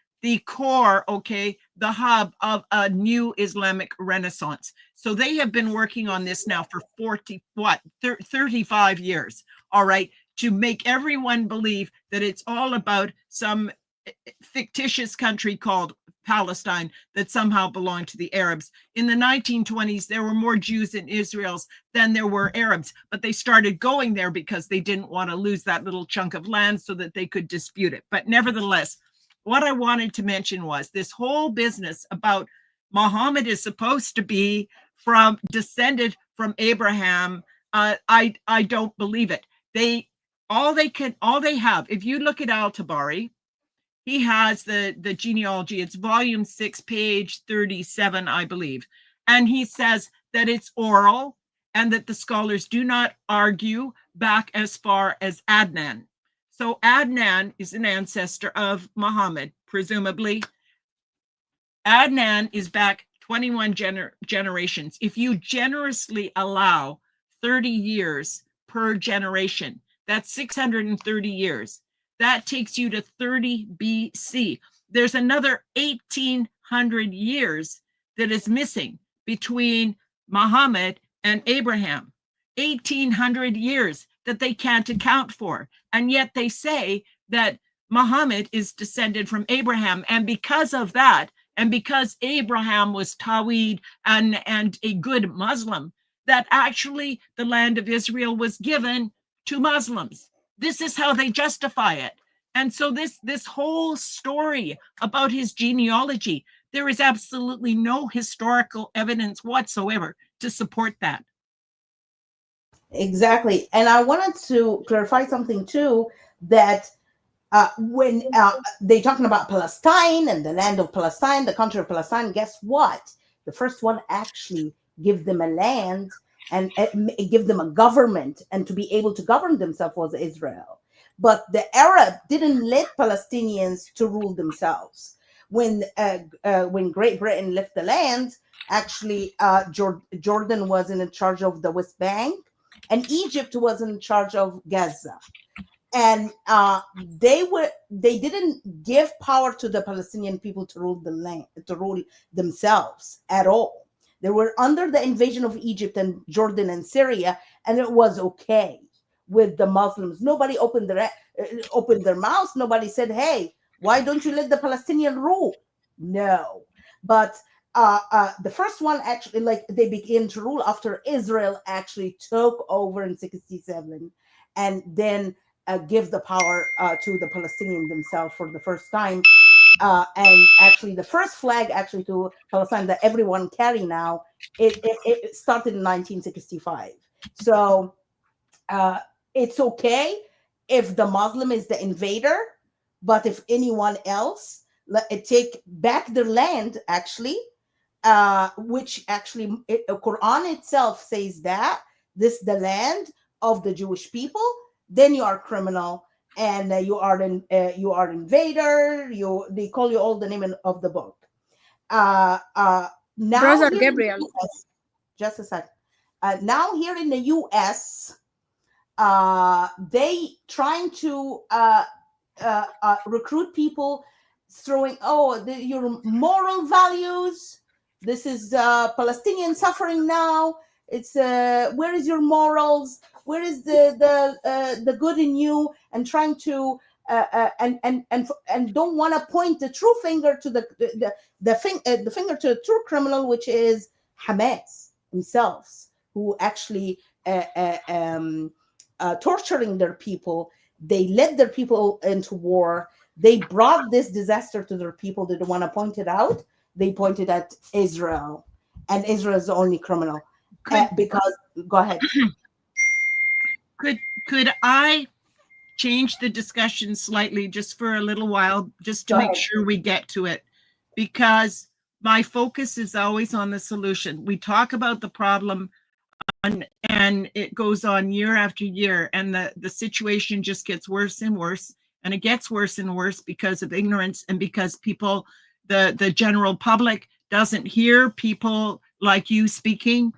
core, okay, the hub of a new Islamic renaissance. So they have been working on this now for 35 years, all right, to make everyone believe that it's all about some fictitious country called Palestine that somehow belonged to the Arabs. In the 1920s, there were more Jews in Israel than there were Arabs, but they started going there because they didn't want to lose that little chunk of land so that they could dispute it. But nevertheless, what I wanted to mention was this whole business about Muhammad is supposed to be descended from Abraham. I don't believe it. All they have, if you look at Al-Tabari, he has the genealogy. It's volume 6, page 37, I believe. And he says that it's oral and that the scholars do not argue back as far as Adnan. So Adnan is an ancestor of Muhammad, presumably. Adnan is back 21 generations. If you generously allow 30 years per generation, that's 630 years. That takes you to 30 BC. There's another 1,800 years that is missing between Muhammad and Abraham. 1,800 years that they can't account for. And yet they say that Muhammad is descended from Abraham. And because of that, and because Abraham was Tawhid and a good Muslim, that actually the land of Israel was given to Muslims. This is how they justify it. And so this whole story about his genealogy, there is absolutely no historical evidence whatsoever to support that. Exactly. And I wanted to clarify something too, that when they're talking about Palestine and the land of Palestine, the country of Palestine, guess what? The first one actually give them a land and give them a government and to be able to govern themselves was Israel. But the Arab didn't let Palestinians to rule themselves. When Great Britain left the land, actually Jordan was in charge of the West Bank, and Egypt was in charge of Gaza, and they didn't give power to the Palestinian people to rule the land, to rule themselves at all. They were under the invasion of Egypt and Jordan and Syria, and it was okay with the Muslims. Nobody opened their mouths. Nobody said, "Hey, why don't you let the Palestinian rule?" No, but the first one actually, like, they began to rule after Israel actually took over in 67, and then give the power to the Palestinians themselves for the first time. And actually, the first flag actually to Palestine that everyone carry now, it started in 1965. So uh, it's okay if the Muslim is the invader, but if anyone else let it take back their land, actually, which actually Quran itself says that this the land of the Jewish people, then you are criminal, and you are invader. They call you all the name of the book. Now Brother here in the Gabriel. US, just a second. Now here in the US, they trying to recruit people, throwing your moral values. This is Palestinian suffering now. It's where is your morals? Where is the good in you? And trying to and don't want to point the true finger to the finger to the true criminal, which is Hamas themselves, who actually torturing their people. They led their people into war. They brought this disaster to their people. They don't want to point it out. They pointed at Israel, and Israel is the only criminal. Because go ahead. Could I change the discussion slightly just for a little while, just to Go make ahead. sure we get to it? Because my focus is always on the solution. We talk about the problem and it goes on year after year, and the situation just gets worse and worse, and it gets worse and worse because of ignorance and because people, the general public doesn't hear people like you speaking,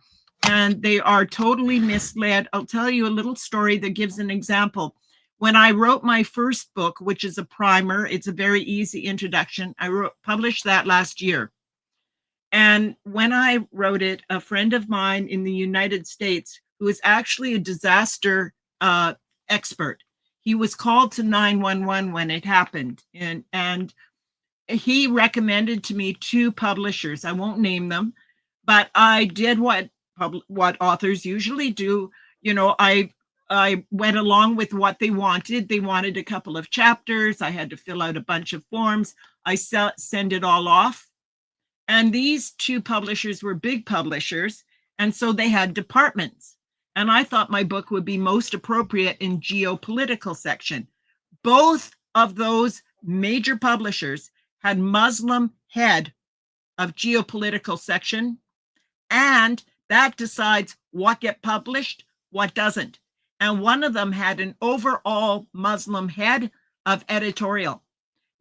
and they are totally misled. I'll tell you a little story that gives an example. When I wrote my first book, which is a primer, it's a very easy introduction. I published that last year. And when I wrote it, a friend of mine in the United States, who is actually a disaster expert, he was called to 911 when it happened. And he recommended to me two publishers. I won't name them, but I did what authors usually do. You know, I went along with what they wanted. They wanted a couple of chapters. I had to fill out a bunch of forms. I send it all off. And these two publishers were big publishers, and so they had departments. And I thought my book would be most appropriate in geopolitical section. Both of those major publishers had Muslim head of geopolitical section, and that decides what get published, what doesn't. And one of them had an overall Muslim head of editorial.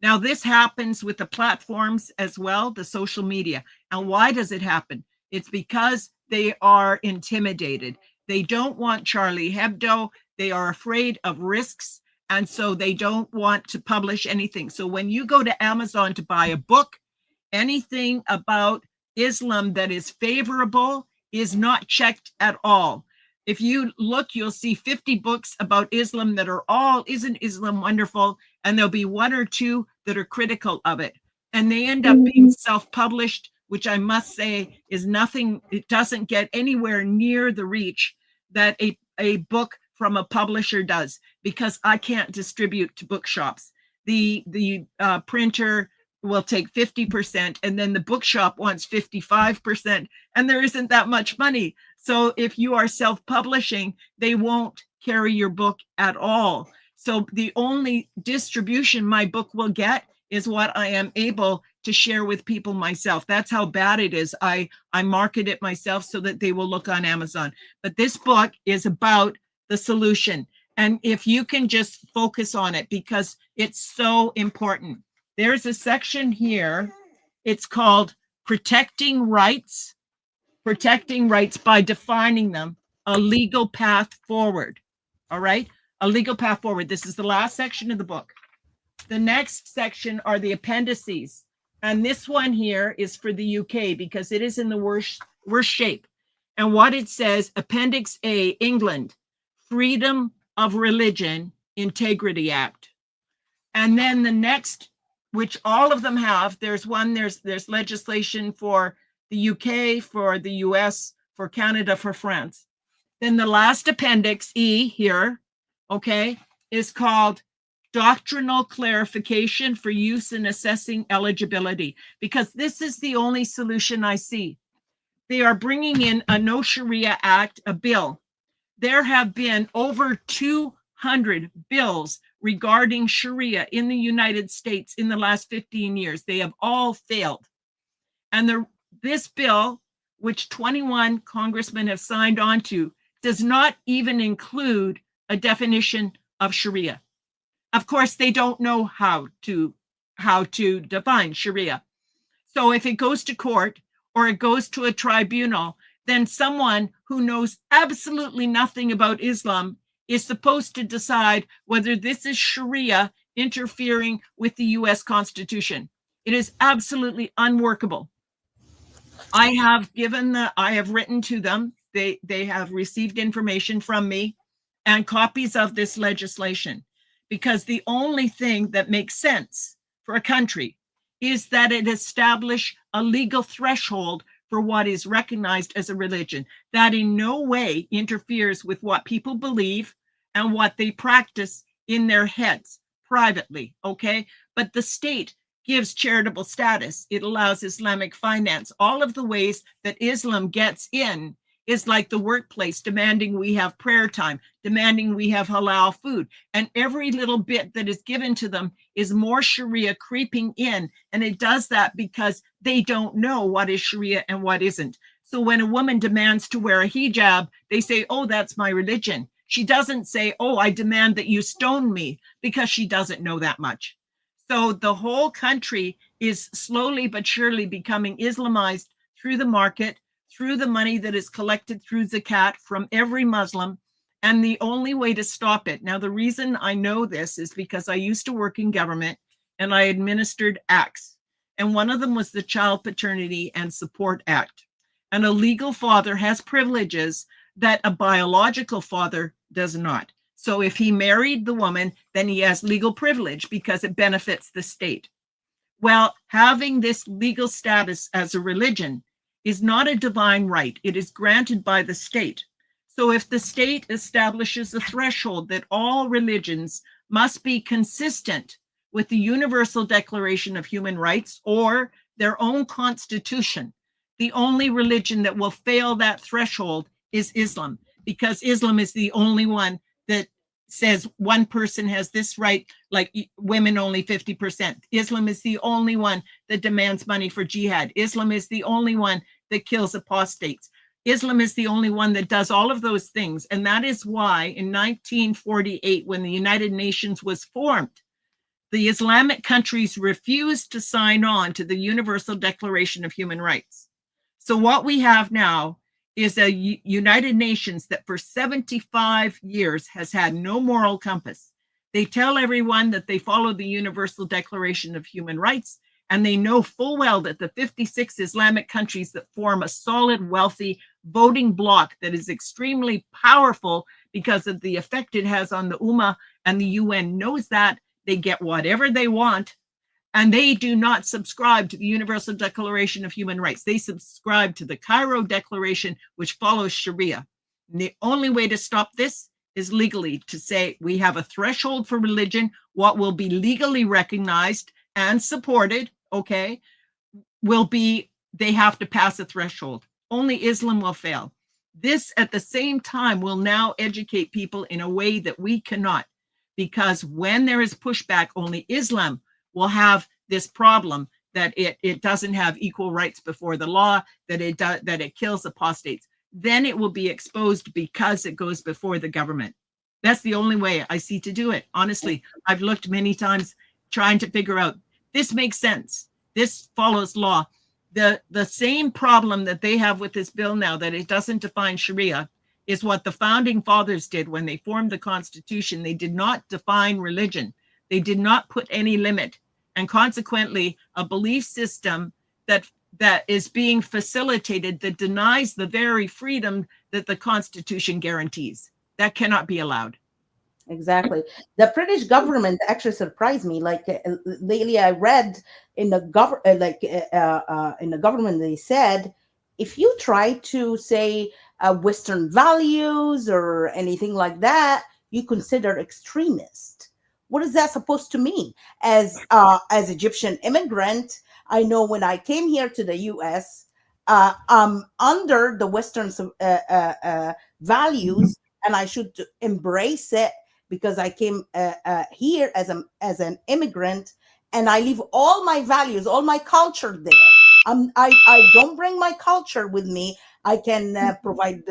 Now, this happens with the platforms as well, the social media. And why does it happen? It's because they are intimidated. They don't want Charlie Hebdo. They are afraid of risks. And so they don't want to publish anything. So when you go to Amazon to buy a book, anything about Islam that is favorable is not checked at all. If you look, you'll see 50 books about Islam that are all, isn't Islam wonderful? And there'll be one or two that are critical of it. And they end up being self-published, which I must say is nothing, it doesn't get anywhere near the reach that a book from a publisher does, because I can't distribute to bookshops. The printer will take 50%, and then the bookshop wants 55%, and there isn't that much money. So if you are self-publishing, they won't carry your book at all. So the only distribution my book will get is what I am able to share with people myself. That's how bad it is. I market it myself so that they will look on Amazon. But this book is about the solution. And if you can just focus on it, because it's so important. There's a section here. It's called Protecting Rights by defining them, a legal path forward. All right, a legal path forward. This is the last section of the book. The next section are the appendices. And this one here is for the UK because it is in the worst shape. And what it says, Appendix A, England, Freedom of Religion Integrity Act. And then the next, which all of them have, there's legislation for the UK, for the US, for Canada, for France. Then the last appendix, E here, okay, is called Doctrinal Clarification for Use in Assessing Eligibility, because this is the only solution I see. They are bringing in a No Sharia Act, a bill. There have been over 200 bills regarding Sharia in the United States in the last 15 years. They have all failed. And this bill, which 21 congressmen have signed on to, does not even include a definition of Sharia. Of course, they don't know how to define Sharia. So if it goes to court or it goes to a tribunal, then someone who knows absolutely nothing about Islam is supposed to decide whether this is Sharia interfering with the US Constitution. It is absolutely unworkable. I have written to them. They have received information from me and copies of this legislation, because the only thing that makes sense for a country is that it establish a legal threshold for what is recognized as a religion that in no way interferes with what people believe and what they practice in their heads privately, okay? But the state gives charitable status. It allows Islamic finance. All of the ways that Islam gets in is like the workplace, demanding we have prayer time, demanding we have halal food. And every little bit that is given to them is more Sharia creeping in. And it does that because they don't know what is Sharia and what isn't. So when a woman demands to wear a hijab, they say, oh, that's my religion. She doesn't say, oh, I demand that you stone me, because she doesn't know that much. So the whole country is slowly but surely becoming Islamized through the market, through the money that is collected through zakat from every Muslim. And the only way to stop it. Now, the reason I know this is because I used to work in government and I administered acts. And one of them was the Child Paternity and Support Act. And a legal father has privileges that a biological father does not. So if he married the woman, then he has legal privilege because it benefits the state. Well, having this legal status as a religion is not a divine right. It is granted by the state. So if the state establishes a threshold that all religions must be consistent with the Universal Declaration of Human Rights or their own constitution, the only religion that will fail that threshold is Islam, because Islam is the only one that says one person has this right, like women only 50%. Islam is the only one that demands money for jihad. Islam is the only one that kills apostates. Islam is the only one that does all of those things. And that is why in 1948, when the United Nations was formed, the Islamic countries refused to sign on to the Universal Declaration of Human Rights. So what we have now is a United Nations that for 75 years has had no moral compass. They tell everyone that they follow the Universal Declaration of Human Rights, and they know full well that the 56 Islamic countries that form a solid, wealthy voting bloc that is extremely powerful because of the effect it has on the Ummah, and the UN knows that. They get whatever they want, and they do not subscribe to the Universal Declaration of Human Rights. They subscribe to the Cairo Declaration, which follows Sharia. And the only way to stop this is legally, to say we have a threshold for religion. What will be legally recognized and supported, okay, will be, they have to pass a threshold. Only Islam will fail. This, at the same time, will now educate people in a way that we cannot, because when there is pushback, only Islam will have this problem that it doesn't have equal rights before the law, that it kills apostates. Then it will be exposed because it goes before the government. That's the only way I see to do it. Honestly, I've looked many times trying to figure out, this makes sense. This follows law. The same problem that they have with this bill now, that it doesn't define Sharia, is what the founding fathers did when they formed the Constitution. They did not define religion. They did not put any limit. And consequently, a belief system that is being facilitated that denies the very freedom that the Constitution guarantees. That cannot be allowed. Exactly. The British government actually surprised me. Like lately, I read in the in the government, they said, if you try to say Western values or anything like that, you consider extremist. What is that supposed to mean? As Egyptian immigrant, I know when I came here to the U.S., under the Western values, and I should embrace it because I came here as an immigrant, and I leave all my values, all my culture there. I don't bring my culture with me. I can provide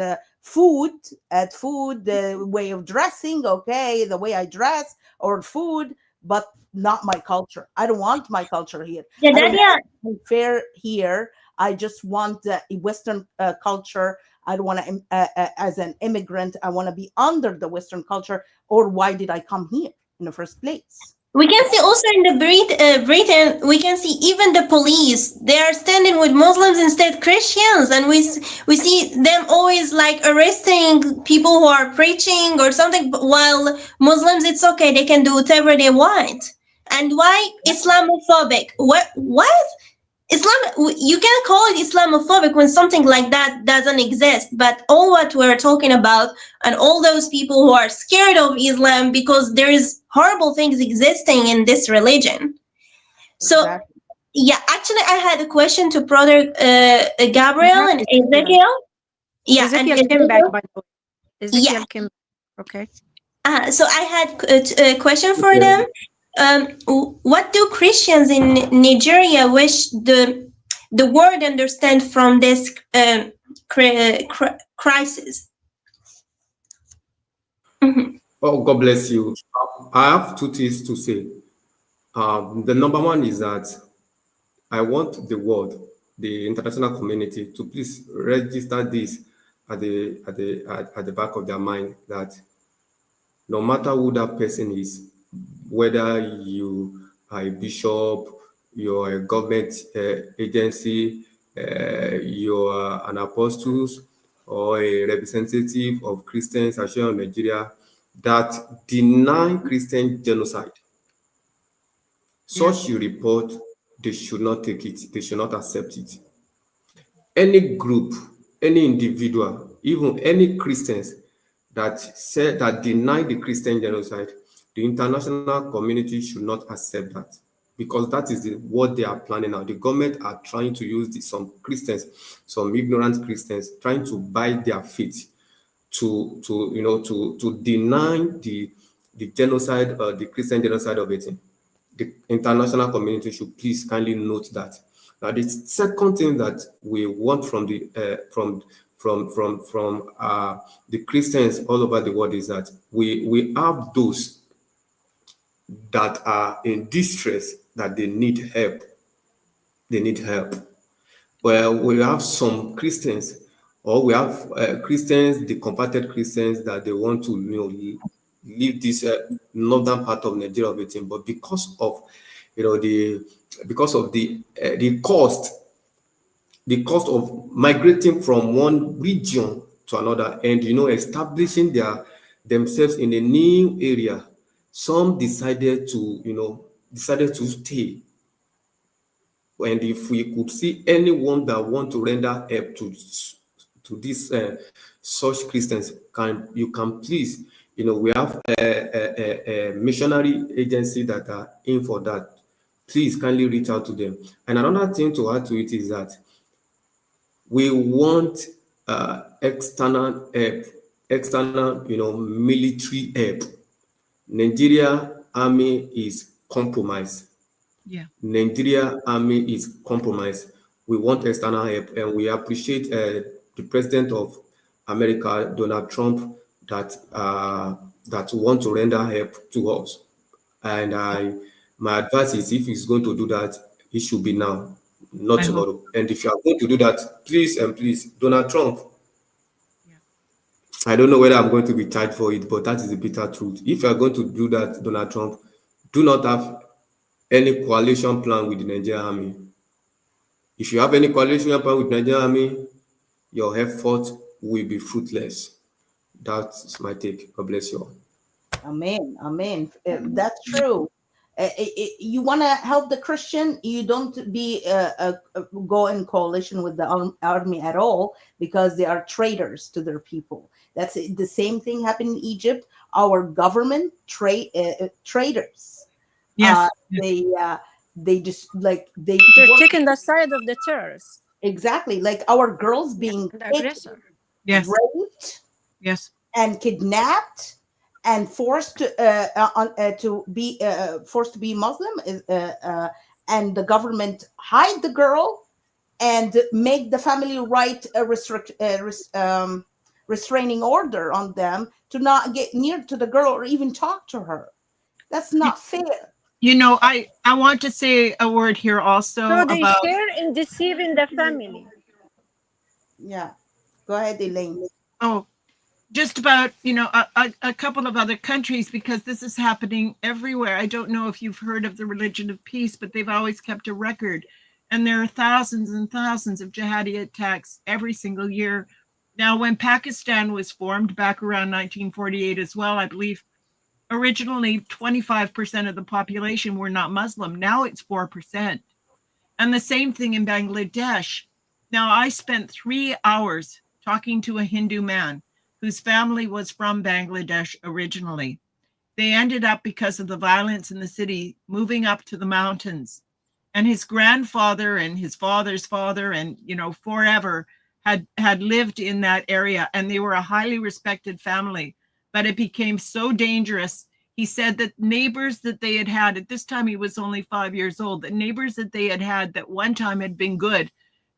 food, the way of dressing, okay, the way I dress or food, but not my culture. I don't want my culture here. Yeah, I don't Dadia. want fair here. I just want the Western culture. I don't want to, as an immigrant, I want to be under the Western culture. Or why did I come here in the first place? We can see also in the Britain, we can see even the police. They are standing with Muslims instead Christians, and we see them always like arresting people who are preaching or something. While Muslims, it's okay; they can do whatever they want. And why Islamophobic? What? Islam, you can call it Islamophobic when something like that doesn't exist. But all what we're talking about, and all those people who are scared of Islam because there is horrible things existing in this religion. So, Exactly. yeah, actually, I had a question to brother We Gabriel have and Ezekiel. Ezekiel. Yeah, and Ezekiel came back, Ezekiel. by the way. Yeah. Ezekiel came back. Okay. So I had a question for them. What do Christians in Nigeria wish the world understand from this crisis? Mhm. Oh, God bless you. I have two things to say. The number one is that I want the world, the international community, to please register this at the back of their mind, that no matter who that person is, whether you are a bishop, you're a government agency, you are an apostle or a representative of Christians as in Nigeria, that deny Christian genocide, such a report, they should not take it, they should not accept it. Any group, any individual, even any Christians that deny the Christian genocide, the international community should not accept that, because that is what they are planning now. The government are trying to use some Christians, some ignorant Christians, trying to buy their faith to deny the genocide, the Christian genocide of 18. The international community should please kindly note that. Now, the second thing that we want from the Christians all over the world is that we have those that are in distress, that they need help. They need help. Well, we have some Christians, or we have Christians, the converted Christians, that they want to leave this northern part of Nigeria of 18, but because of the cost of migrating from one region to another, and establishing themselves in a new area, some decided to stay. And if we could see anyone that want to render help to these such Christians, you can please, we have a missionary agency that are in for that. Please kindly reach out to them. And another thing to add to it is that we want external help, military help. Nigeria army is compromised. Yeah. Nigeria army is compromised. We want external help, and we appreciate the president of America, Donald Trump, that want to render help to us. And my advice is, if he's going to do that, it should be now, not tomorrow. And if you are going to do that, please, Donald Trump. I don't know whether I'm going to be charged for it, but that is the bitter truth. If you are going to do that, Donald Trump, do not have any coalition plan with the Nigerian army. If you have any coalition plan with the Nigerian army, your effort will be fruitless. That's my take. God bless you all. Amen. Amen. That's true. You want to help the Christian, you don't go in coalition with the army at all, because they are traitors to their people. That's the same thing happened in Egypt. Our government traitors. Yes. They just like they're taking the side of the terrorists. Exactly, like our girls being the aggressor. Yes. raped, yes, and kidnapped and forced to be Muslim, and the government hide the girl and make the family right restraining order on them to not get near to the girl or even talk to her. That's not fair. You know, I want to say a word here also So they about, share in deceiving the family. Yeah. Go ahead, Elaine. oh, just about, you know, a couple of other countries, because this is happening everywhere. I don't know if you've heard of the Religion of Peace, but they've always kept a record. And there are thousands and thousands of jihadi attacks every single year. Now, when Pakistan was formed back around 1948 as well, I believe originally 25% of the population were not Muslim. Now it's 4%. And the same thing in Bangladesh. Now, I spent 3 hours talking to a Hindu man whose family was from Bangladesh originally. They ended up, because of the violence in the city, moving up to the mountains. And his grandfather and his father's father, and, you know, forever had lived in that area, and they were a highly respected family. But it became so dangerous. He said that neighbors that they had at this time, he was only 5 years old, the neighbors that they had that one time had been good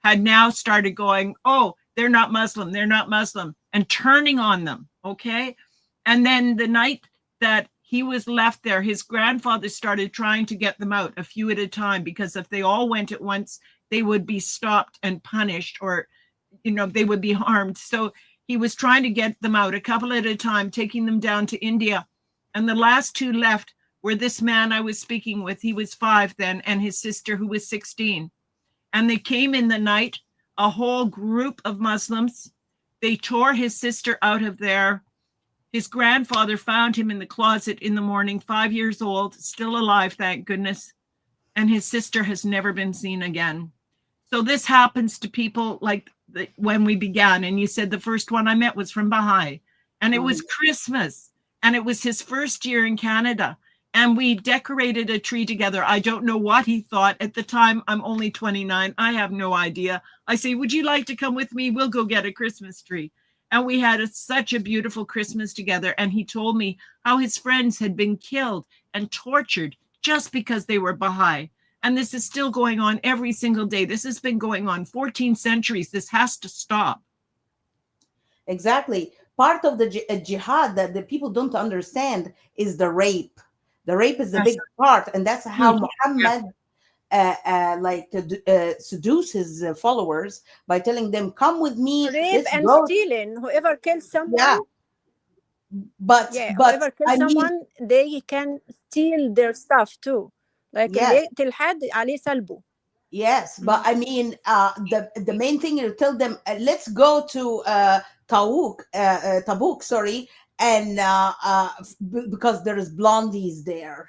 had now started going, oh, they're not Muslim, and turning on them. Okay. And then the night that he was left there, his grandfather started trying to get them out a few at a time, because if they all went at once, they would be stopped and punished, or, you know, they would be harmed. So he was trying to get them out a couple at a time, taking them down to India. And the last two left were this man I was speaking with. He was 5 then, and his sister, who was 16. And they came in the night, a whole group of Muslims. They tore his sister out of there. His grandfather found him in the closet in the morning, 5 years old, still alive, thank goodness. And his sister has never been seen again. So this happens to people like when we began. And you said the first one I met was from Baha'i. And it was Christmas. And it was his first year in Canada. And we decorated a tree together. I don't know what he thought. At the time, I'm only 29. I have no idea. I say, would you like to come with me? We'll go get a Christmas tree. And we had such a beautiful Christmas together. And he told me how his friends had been killed and tortured just because they were Baha'i. And this is still going on every single day. This has been going on 14 centuries. This has to stop. Exactly. Part of the jihad that the people don't understand is the rape. The rape is the big part, and that's how Muhammad seduce his followers by telling them, "Come with me." Rape and go. stealing. Whoever kills someone, Yeah, but whoever kills I mean, someone, they can steal their stuff too. Like yes, اللي يقتل حد عليه سلبه. yes, but I mean, the main thing is to tell them, let's go to Tabuk, sorry, and because there is blondies there.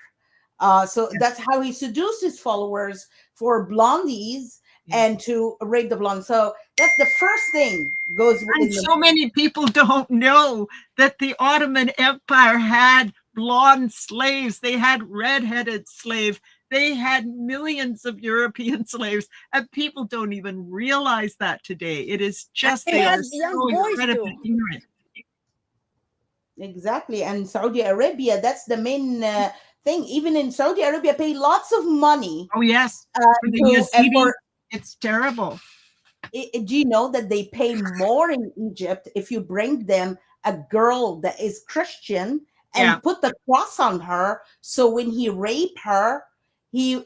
So that's how he seduced his followers for blondies and to rape the blonde. So that's the first thing goes. And so many people don't know that the Ottoman Empire had blonde slaves. They had redheaded slaves. They had millions of European slaves, and people don't even realize that today. It is just, they are so incredibly ignorant. Exactly. And Saudi Arabia, that's the main thing. Even in Saudi Arabia, pay lots of money. Oh, yes. It's terrible. Do you know that they pay more in Egypt if you bring them a girl that is Christian and put the cross on her? So when he rape her, he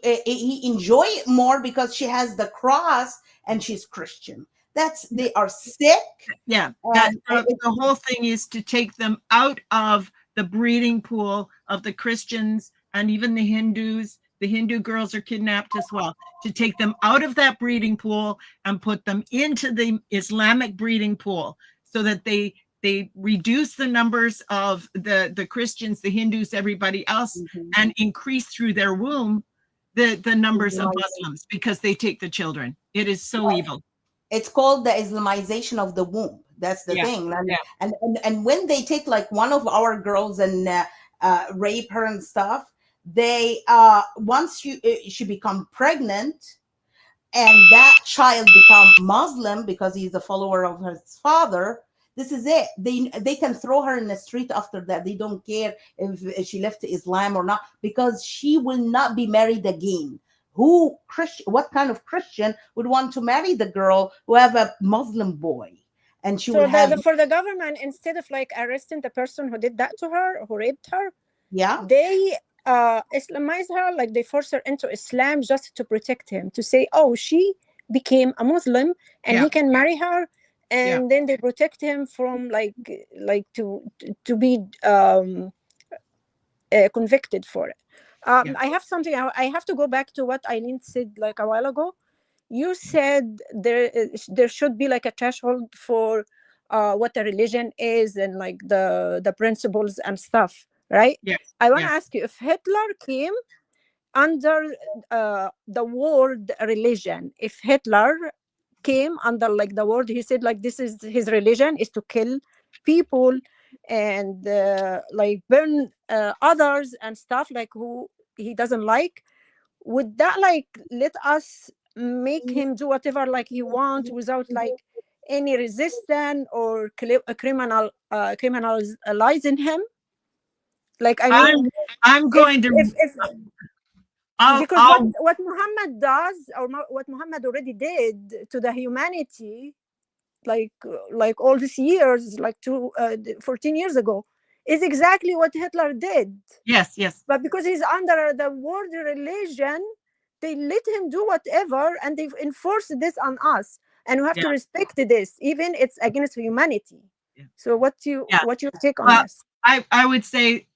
enjoy it more because she has the cross and she's Christian. They are sick. Yeah, the whole thing is to take them out of the breeding pool of the Christians and even the Hindus. The Hindu girls are kidnapped as well, to take them out of that breeding pool and put them into the Islamic breeding pool, so that they reduce the numbers of the Christians, the Hindus, everybody else, and increase through their womb the numbers of Muslims, because they take the children. It is so evil. It's called the Islamization of the womb. That's the thing. And when they take like one of our girls and rape her and stuff, they once she become pregnant and that child become Muslim because he's a follower of his father, this is it. They can throw her in the street after that. They don't care if she left Islam or not, because she will not be married again. What kind of Christian would want to marry the girl who have a Muslim boy? and she So will have, for the government, instead of like arresting the person who did that to her, who raped her, yeah, they Islamize her, like they force her into Islam just to protect him, to say, oh, she became a Muslim and he can marry her, and then they protect him from like to be convicted for it. I have something. I have to go back to what Eileen said like a while ago. You said there should be like a threshold for what a religion is and like the principles and stuff, right? Yes. I want to Yes. ask you, if Hitler came under the word religion, if Hitler came under like the word, he said like this is his religion, is to kill people and like burn others and stuff like who he doesn't like, would that like let us make him do whatever like he wants without like any resistance or criminalizing him? Like I mean, I'm going to if because I'll what Muhammad does, or what Muhammad already did to the humanity, like all these years, like 14 years ago, is exactly what Hitler did. yes, yes. But because he's under the word religion, they let him do whatever, and they enforce this on us, and we have to respect this, even it's against humanity. So what's your take on this? I would say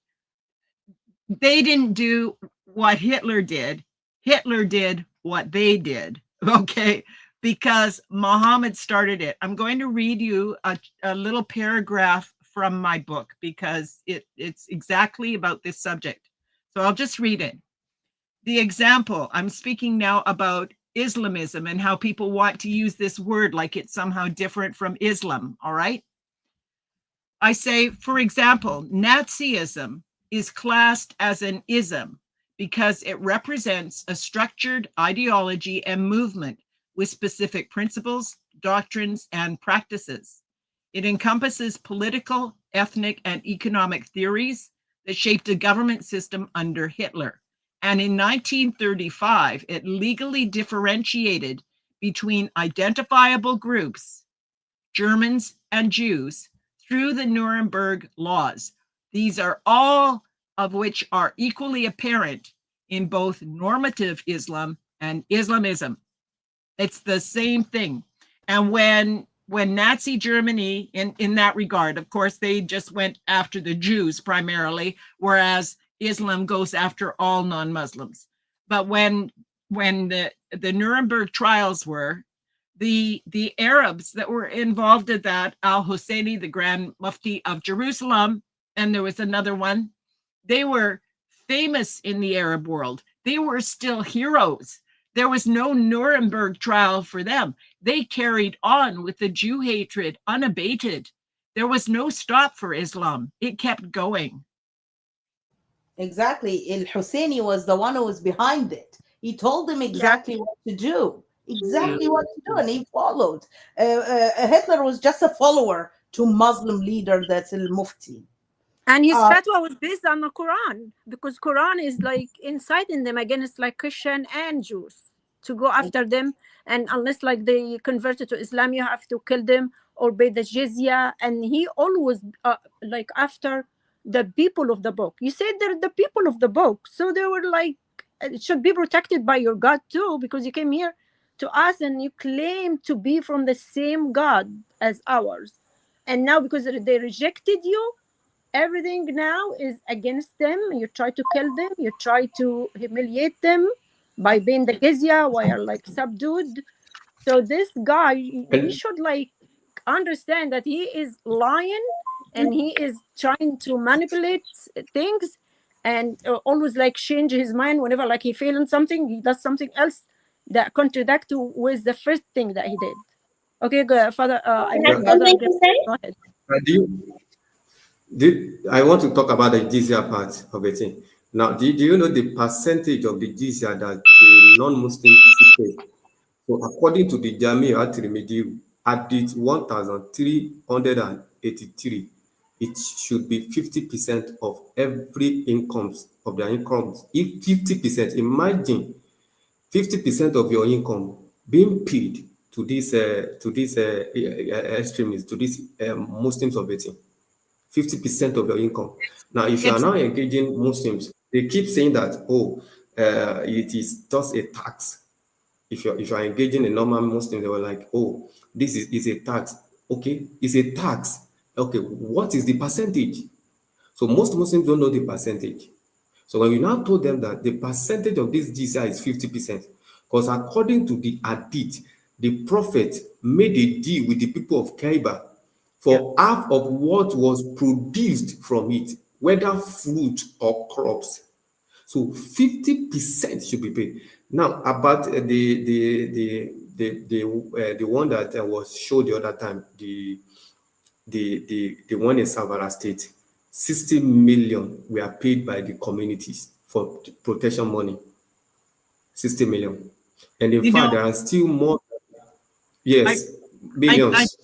they didn't do what Hitler did. Hitler did what they did. Okay. Because Muhammad started it. I'm going to read you a little paragraph from my book because it's exactly about this subject. So I'll just read it. The example, I'm speaking now about Islamism and how people want to use this word like it's somehow different from Islam. All right. I say, for example, Nazism is classed as an ism because it represents a structured ideology and movement with specific principles, doctrines, and practices. It encompasses political, ethnic, and economic theories that shaped a government system under Hitler. And in 1935, it legally differentiated between identifiable groups, Germans and Jews, through the Nuremberg laws. These are all of which are equally apparent in both normative Islam and Islamism. It's the same thing. And when Nazi Germany, in that regard, of course, they just went after the Jews primarily, whereas Islam goes after all non-Muslims. But when the Nuremberg trials were, the Arabs that were involved in that, Al-Husseini, the Grand Mufti of Jerusalem, and there was another one, they were famous in the Arab world. They were still heroes. There was no Nuremberg trial for them. They carried on with the Jew hatred unabated. There was no stop for Islam. It kept going. exactly. Al-Husseini was the one who was behind it. He told them exactly what to do. Exactly what to do, and he followed. Hitler was just a follower to Muslim leader, that's al-Mufti. And his fatwa was based on the Quran, because Quran is like inciting them against like Christian and Jews to go after them, and unless like they converted to Islam, you have to kill them or pay the jizya. And he always like after the people of the book. You said they're the people of the book, so they were like, it should be protected by your God too, because you came here to us and you claim to be from the same God as ours, and now because they rejected you, everything now is against them. You try to kill them, you try to humiliate them by being the jizya while like subdued. So this guy, we should like understand that he is lying and he is trying to manipulate things, and always like change his mind whenever like he feeling something, he does something else that contradict with the first thing that he did. Okay, go, Father. I mean, Brother, go ahead. I want to talk about the jizya part of it. Now, do you know the percentage of the jizya that the non-Muslims pay? So, according to the Jami at-Tirmidhi, Hadith 1383, it should be 50% of every incomes of their incomes. If 50%, imagine 50% of your income being paid to these extremists, to these Muslims of it. 50% of your income. Now, if you are It's now engaging Muslims, they keep saying that, oh, it is just a tax. If you're engaging a normal Muslim, they were like, oh, this is a tax. Okay, it's a tax. Okay, what is the percentage? So most Muslims don't know the percentage. So when you now told them that the percentage of this GCI is 50%, because according to the Hadith, the Prophet made a deal with the people of Kaiba for half of what was produced from it, whether fruit or crops. So 50% should be paid. Now about the one that was showed the other time, the one in Savara State, 60 million were paid by the communities for protection money. 60 million. And in you fact, know, there are still more. I Yes, I millions.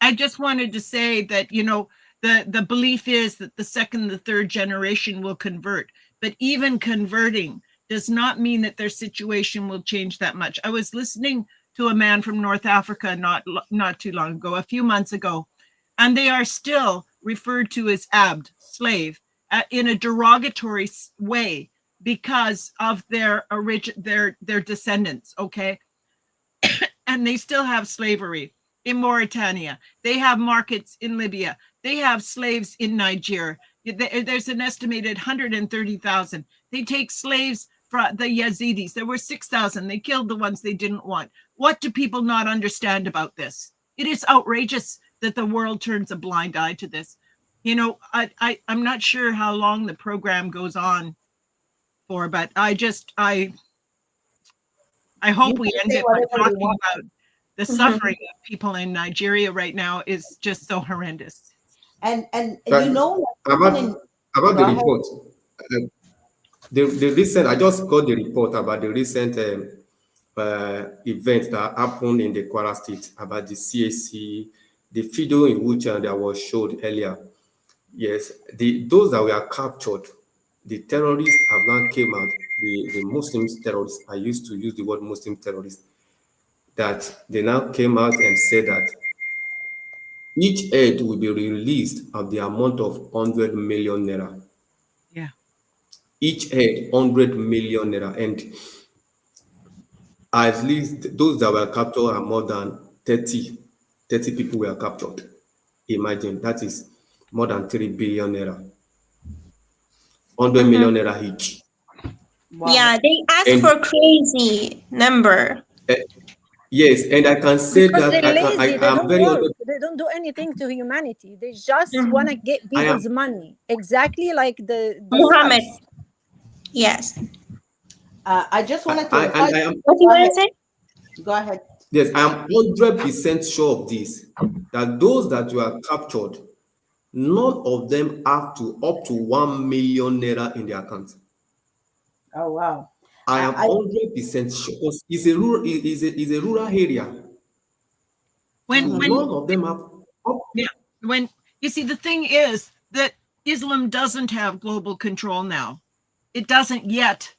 I just wanted to say that, you know, the belief is that the second, the third generation will convert, but even converting does not mean that their situation will change that much. I was listening to a man from North Africa not too long ago, a few months ago, and they are still referred to as abd, slave, in a derogatory way because of their their descendants. Okay, and they still have slavery in Mauritania. They have markets in Libya. They have slaves in Nigeria. There's an estimated 130,000. They take slaves from the Yazidis. There were 6,000. They killed the ones they didn't want. What do people not understand about this? It is outrageous that the world turns a blind eye to this. You know, I'm not sure how long the program goes on for, but I You hope we can end say it by whatever you talking want. about the suffering of people in Nigeria right now is just so horrendous. And But you know, like, even in, about go the ahead. report, the recent, I just got the report about the recent event that happened in the Kwara State about the CAC, the video in which that was showed earlier. Yes, those that were captured, the terrorists have now came out. The Muslims terrorists, I used to use the word Muslim terrorists, that they now came out and said that each head will be released at the amount of 100 million naira. Yeah. Each head 100 million naira, and at least those that were captured are more than 30 people were captured. Imagine that is more than 3 billion naira, 100 Mhm. million naira each. Wow. Yeah, they ask And for crazy number. uh, yes, and I can say Because that they're lazy, I they am don't very work, honest. they don't do anything to humanity. They just want to Mhm. get I am people's money, exactly like the Muhammad. thugs. Yes. I just wanted to and invite. I am What do you Go want ahead. to say? Go ahead. yes, I am 100% sure of this, that those that were captured, none of them have to up to 1 million naira in their account. Oh wow. I am I 100% sure, because it's a rural area. So When mhm. none of them have up. yeah, when you see, the thing is that Islam doesn't have global control now. It doesn't yet.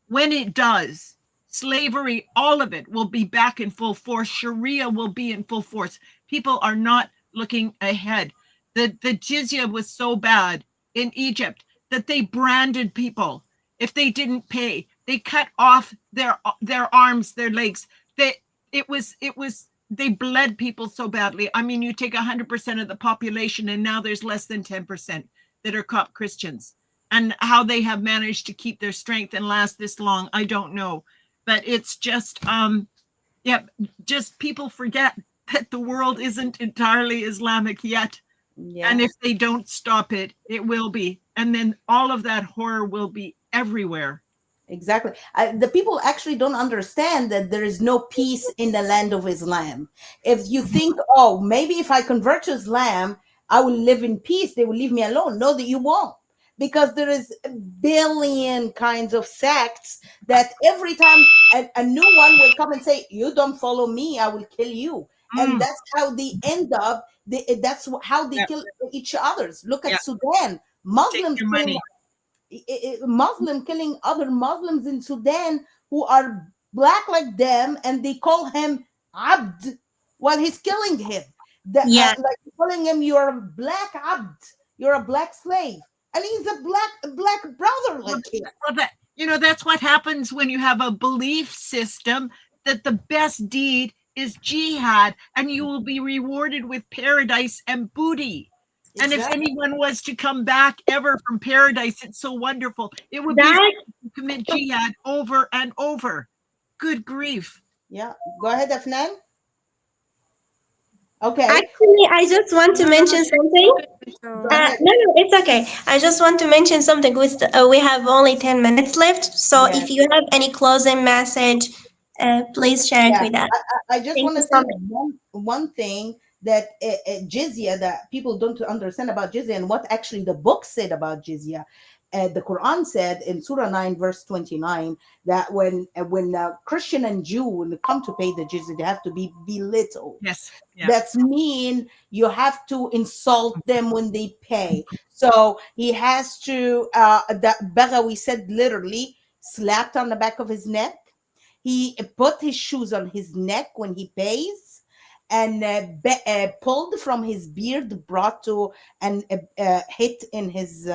When it does, slavery, all of it will be back in full force. Sharia will be in full force. People are not looking ahead. The jizya was so bad in Egypt that they branded people if they didn't pay. They cut off their arms, their legs. It was they bled people so badly. I mean, you take 100% of the population, and now there's less than 10% that are Coptic Christians. And how they have managed to keep their strength and last this long, I don't know. But it's just yeah, just people forget that the world isn't entirely Islamic yet. And Yeah. if they don't stop it, it will be. And then all of that horror will be everywhere. Exactly. The people actually don't understand that there is no peace in the land of Islam. If you think, oh, maybe if I convert to Islam, I will live in peace, they will leave me alone. No, that you won't. Because there is a billion kinds of sects that every time a new one will come and say, you don't follow me, I will kill you. And Mm, that's how they end up. That's how they yeah, kill each others. Look yeah. at Sudan. Take Muslims your killing money. Muslim killing other Muslims in Sudan who are black like them, and they call him abd while he's killing him. Yeah. Like telling him you're a black abd, you're a black slave, and he's a black brother Well, like him. that's what happens when you have a belief system that the best deed is jihad, and you will be rewarded with paradise and booty. And if Exactly. anyone was to come back ever from paradise, it's so wonderful. It would be That to commit jihad over and over. Good grief. Yeah. Go ahead, Afnan. Okay. actually, I just want to mention something. Go ahead. No, it's okay. I just want to mention something. We have only 10 minutes left. So Yes. if you have any closing message, please share it Yeah. with us. I just Thank want you to so say much. one thing that jizya, that people don't understand about jizya and what actually the book said about jizya. The Quran said in Surah 9, verse 29, that when Christian and Jew, when they come to pay the jizya, they have to be belittled. Yes. Yeah. That's mean you have to insult them when they pay. So he has to, that Baghawi said, literally slapped on the back of his neck. He put his shoes on his neck when he pays, and pulled from his beard, brought to and hit in his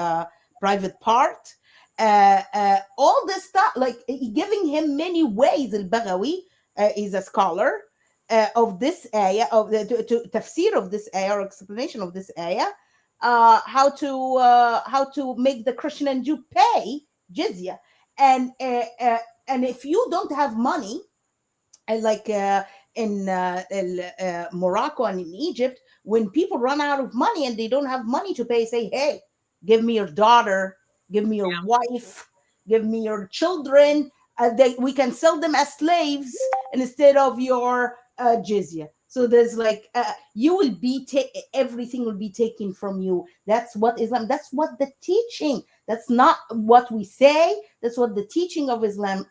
private part. All this stuff, like giving him many ways. Al Baghawi is a scholar of this ayah, of the tafsir of this ayah, or explanation of this ayah, how to make the Christian and Jew pay jizya. And if you don't have money, like in Morocco and in Egypt, when people run out of money and they don't have money to pay, say, hey, give me your daughter, give me your wife, give me your children. We can sell them as slaves instead of your jizya. So there's like you will be everything will be taken from you. That's what Islam. That's what the teaching. That's not what we say. That's what the teaching of Islam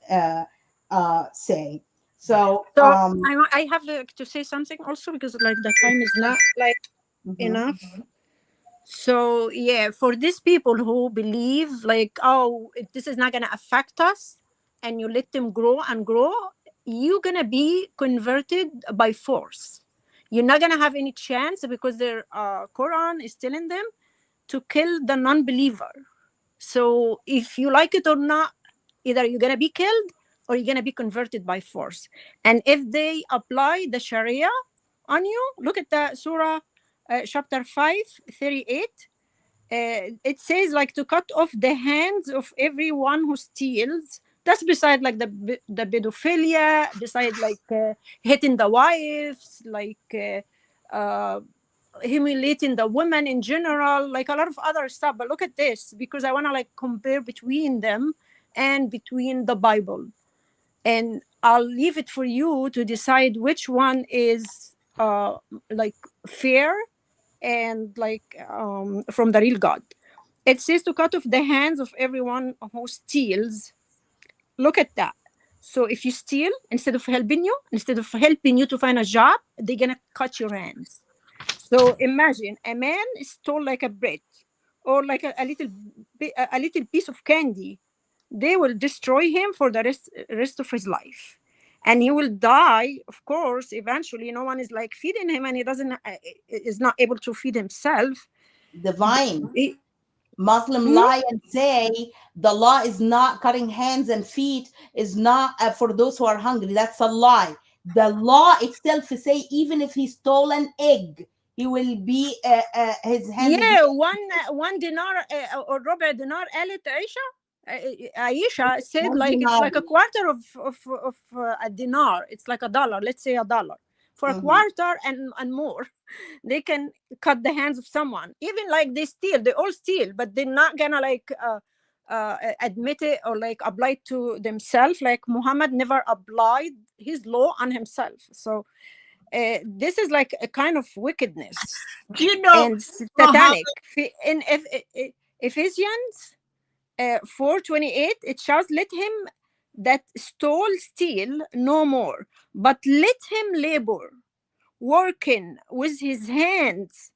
say. So, So I have to say something also, because like the time is not like enough. So yeah, for these people who believe like, oh, this is not gonna affect us, and you let them grow and grow, you're gonna be converted by force. You're not gonna have any chance, because their Quran is telling them to kill the non-believer. So if you like it or not, either you're gonna be killed or you're gonna be converted by force. And if they apply the Sharia on you, look at the Surah chapter 5, 38. It says like to cut off the hands of everyone who steals. That's beside like the pedophilia, beside like hitting the wives, like humiliating the women in general, like a lot of other stuff. But look at this, because I want to like compare between them and between the Bible, and I'll leave it for you to decide which one is like fair and like from the real God. It says to cut off the hands of everyone who steals. Look at that. So if you steal, instead of helping you to find a job, they're gonna cut your hands. So imagine a man stole like a bread or like a little piece of candy. They will destroy him for the rest of his life. And he will die, of course, eventually. No one is like feeding him, and he is not able to feed himself. Divine. Muslim lie and say the law is not cutting hands and feet, is not for those who are hungry. That's a lie. The law itself say even if he stole an egg, he will be his hands. Yeah, one dinar or ربع dinar. قالت Aisha said like it's like a quarter of a dinar. It's like $1. Let's say $1 for a quarter and more. They can cut the hands of someone. Even like they all steal, but they're not gonna like admit it or like apply it to themselves. Like Muhammad never applied his law on himself. So this is like a kind of wickedness. Do you know? And satanic. In Ephesians 4:28, it shall let him that steal no more, but let him labor, working with his hands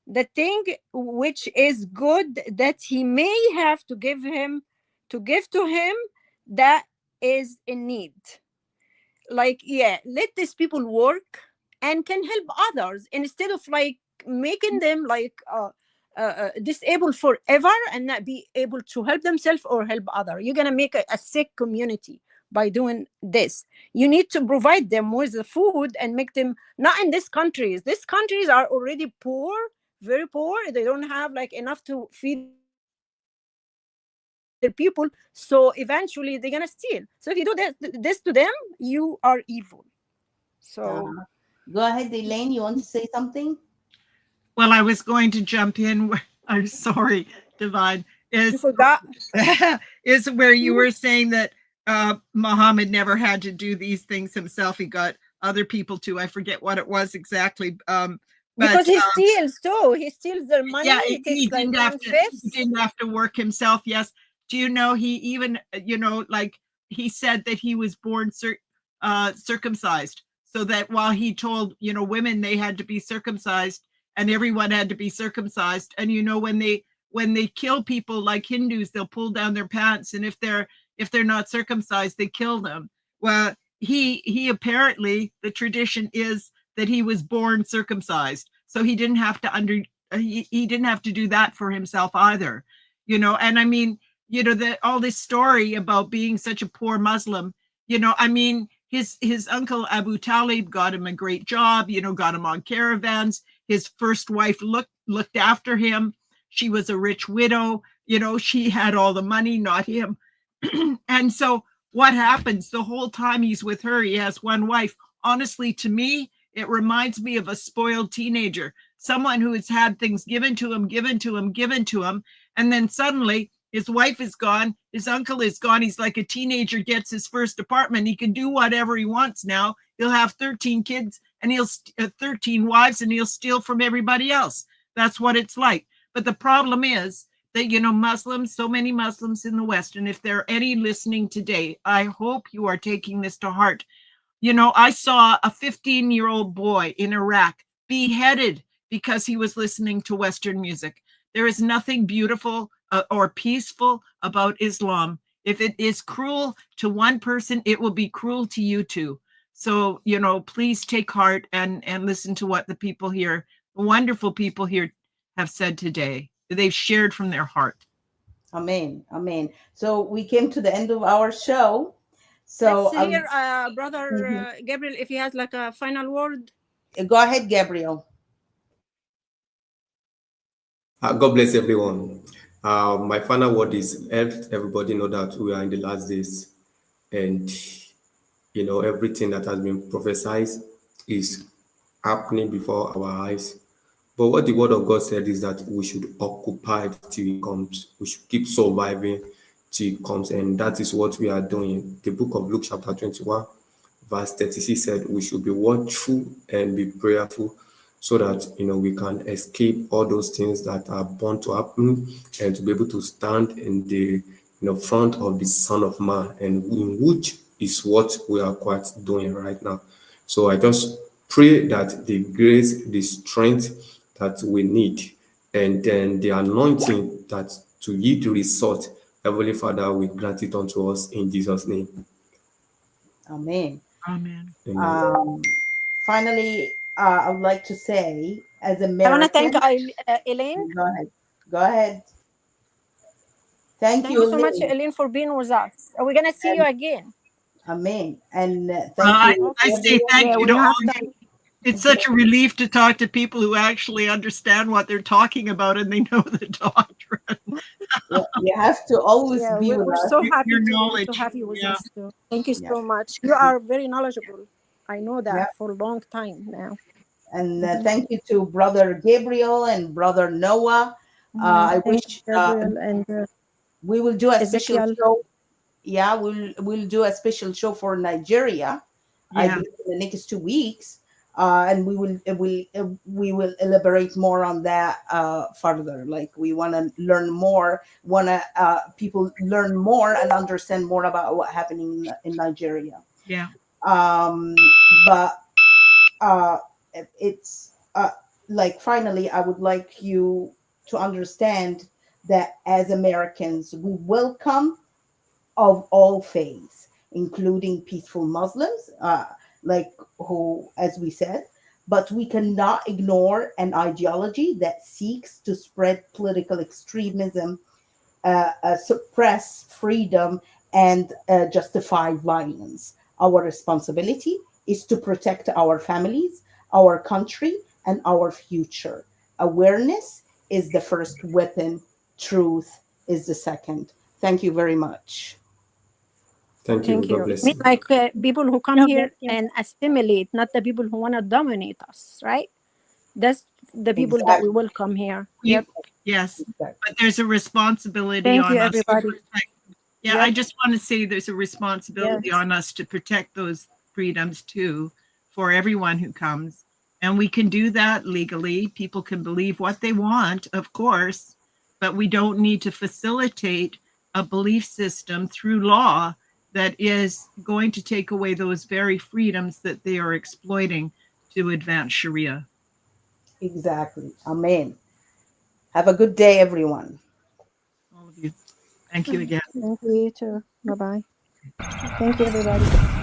the thing which is good, that he may have to give to him that is in need. like, yeah, let these people work and can help others instead of like making them like disabled forever and not be able to help themselves or help other. You're gonna make a sick community by doing this. You need to provide them with the food and make them, not in these countries. These countries are already poor, very poor. They don't have like enough to feed their people. So eventually they're gonna steal. So if you do this to them, you are evil. So Go ahead, Elaine. You want to say something? Well, I was going to jump in. I'm sorry, Divine. you Is forgot. is where you were saying that Muhammad never had to do these things himself. He got other people to. I forget what it was exactly. Because But he steals too. He steals their money. yeah, He he takes like didn't have one to. He fifth. didn't have to work himself. Yes. Do you know he even like he said that he was born circumcised, so that while he told women they had to be circumcised and everyone had to be circumcised, and when they kill people like Hindus, they'll pull down their pants, and if they're not circumcised, they kill them. Well, he apparently, the tradition is that he was born circumcised, so he didn't have to he didn't have to do that for himself either. And I mean, all this story about being such a poor Muslim, I mean, his uncle Abu Talib got him a great job, got him on caravans. His first wife looked after him. She was a rich widow, she had all the money, not him. And so what happens the whole time he's with her? He has one wife. Honestly, to me, it reminds me of a spoiled teenager, someone who has had things given to him, given to him, given to him. And then suddenly his wife is gone. His uncle is gone. He's like a teenager, gets his first apartment. He can do whatever he wants now. He'll have 13 kids and 13 wives, and he'll steal from everybody else. That's what it's like. But the problem is that, Muslims, so many Muslims in the West, and if there are any listening today, I hope you are taking this to heart. I saw a 15-year-old boy in Iraq beheaded because he was listening to Western music. There is nothing beautiful or peaceful about Islam. If it is cruel to one person, it will be cruel to you too. So, please take heart and listen to what the people here, the wonderful people here, have said today. They've shared from their heart. Amen. Amen. So we came to the end of our show. So Let's hear Brother Gabriel if he has like a final word. Go ahead, Gabriel. God bless everyone. My final word is let everybody know that we are in the last days, and everything that has been prophesied is happening before our eyes. But what the word of God said is that we should occupy till it comes. We should keep surviving till it comes, and that is what we are doing. The book of Luke chapter 21 verse 36 said we should be watchful and be prayerful, so that we can escape all those things that are bound to happen, and to be able to stand in the front of the Son of Man, and in which is what we are quite doing right now. So I just pray that the grace, the strength that we need, and then the anointing that to yield the result, Heavenly Father, we grant it unto us in Jesus' name. Amen. Amen. Amen. Finally, I would like to say, as I want to thank Americans, Elaine. go ahead. Go ahead. Thank Thank you, you so much, Elaine. Elaine, for being with us. We're going to see you again. Amen. And thank you, I say everyone. thank Yeah, you when to you all have you. time. It's such a relief to talk to people who actually understand what they're talking about and they know the doctrine. Yeah, you have to always Yeah, be with we're us. so happy Your to knowledge. have you with Yeah. us too. Thank you Yeah. so much. You are very knowledgeable. I know Yeah. that for a long time now. And thank you to Brother Gabriel and Brother Noah. I Thank wish you, Gabriel and we will do a special Ezekiel. show. Yeah, we'll do a special show for Nigeria. I Yeah. believe in the next 2 weeks, and we will elaborate more on that further. Like we want to learn more, want to people learn more and understand more about what happening in Nigeria. Yeah. But it's like finally, I would like you to understand that as Americans, we welcome of all faiths. including peaceful Muslims, like who, as we said, but we cannot ignore an ideology that seeks to spread political extremism, suppress freedom, and justify violence. Our responsibility is to protect our families, our country, and our future. Awareness is the first weapon, truth is the second. Thank you very much. Thank you. Thank God you. I bless mean, you. like people who come God here bless you. and assimilate, not the people who want to dominate us, right? That's the people that we Exactly. welcome here. We, Yep. yes, Exactly. but there's a responsibility Thank you, on us to everybody. protect. Yeah, I Yep. just want to say there's a responsibility Yes. on us to protect those freedoms too for everyone who comes. And we can do that legally. People can believe what they want, of course, but we don't need to facilitate a belief system through law that is going to take away those very freedoms that they are exploiting to advance Sharia. Exactly. Amen. Have a good day, everyone. All of you. Thank you again. Thank you, you too. Bye bye. Thank you, everybody.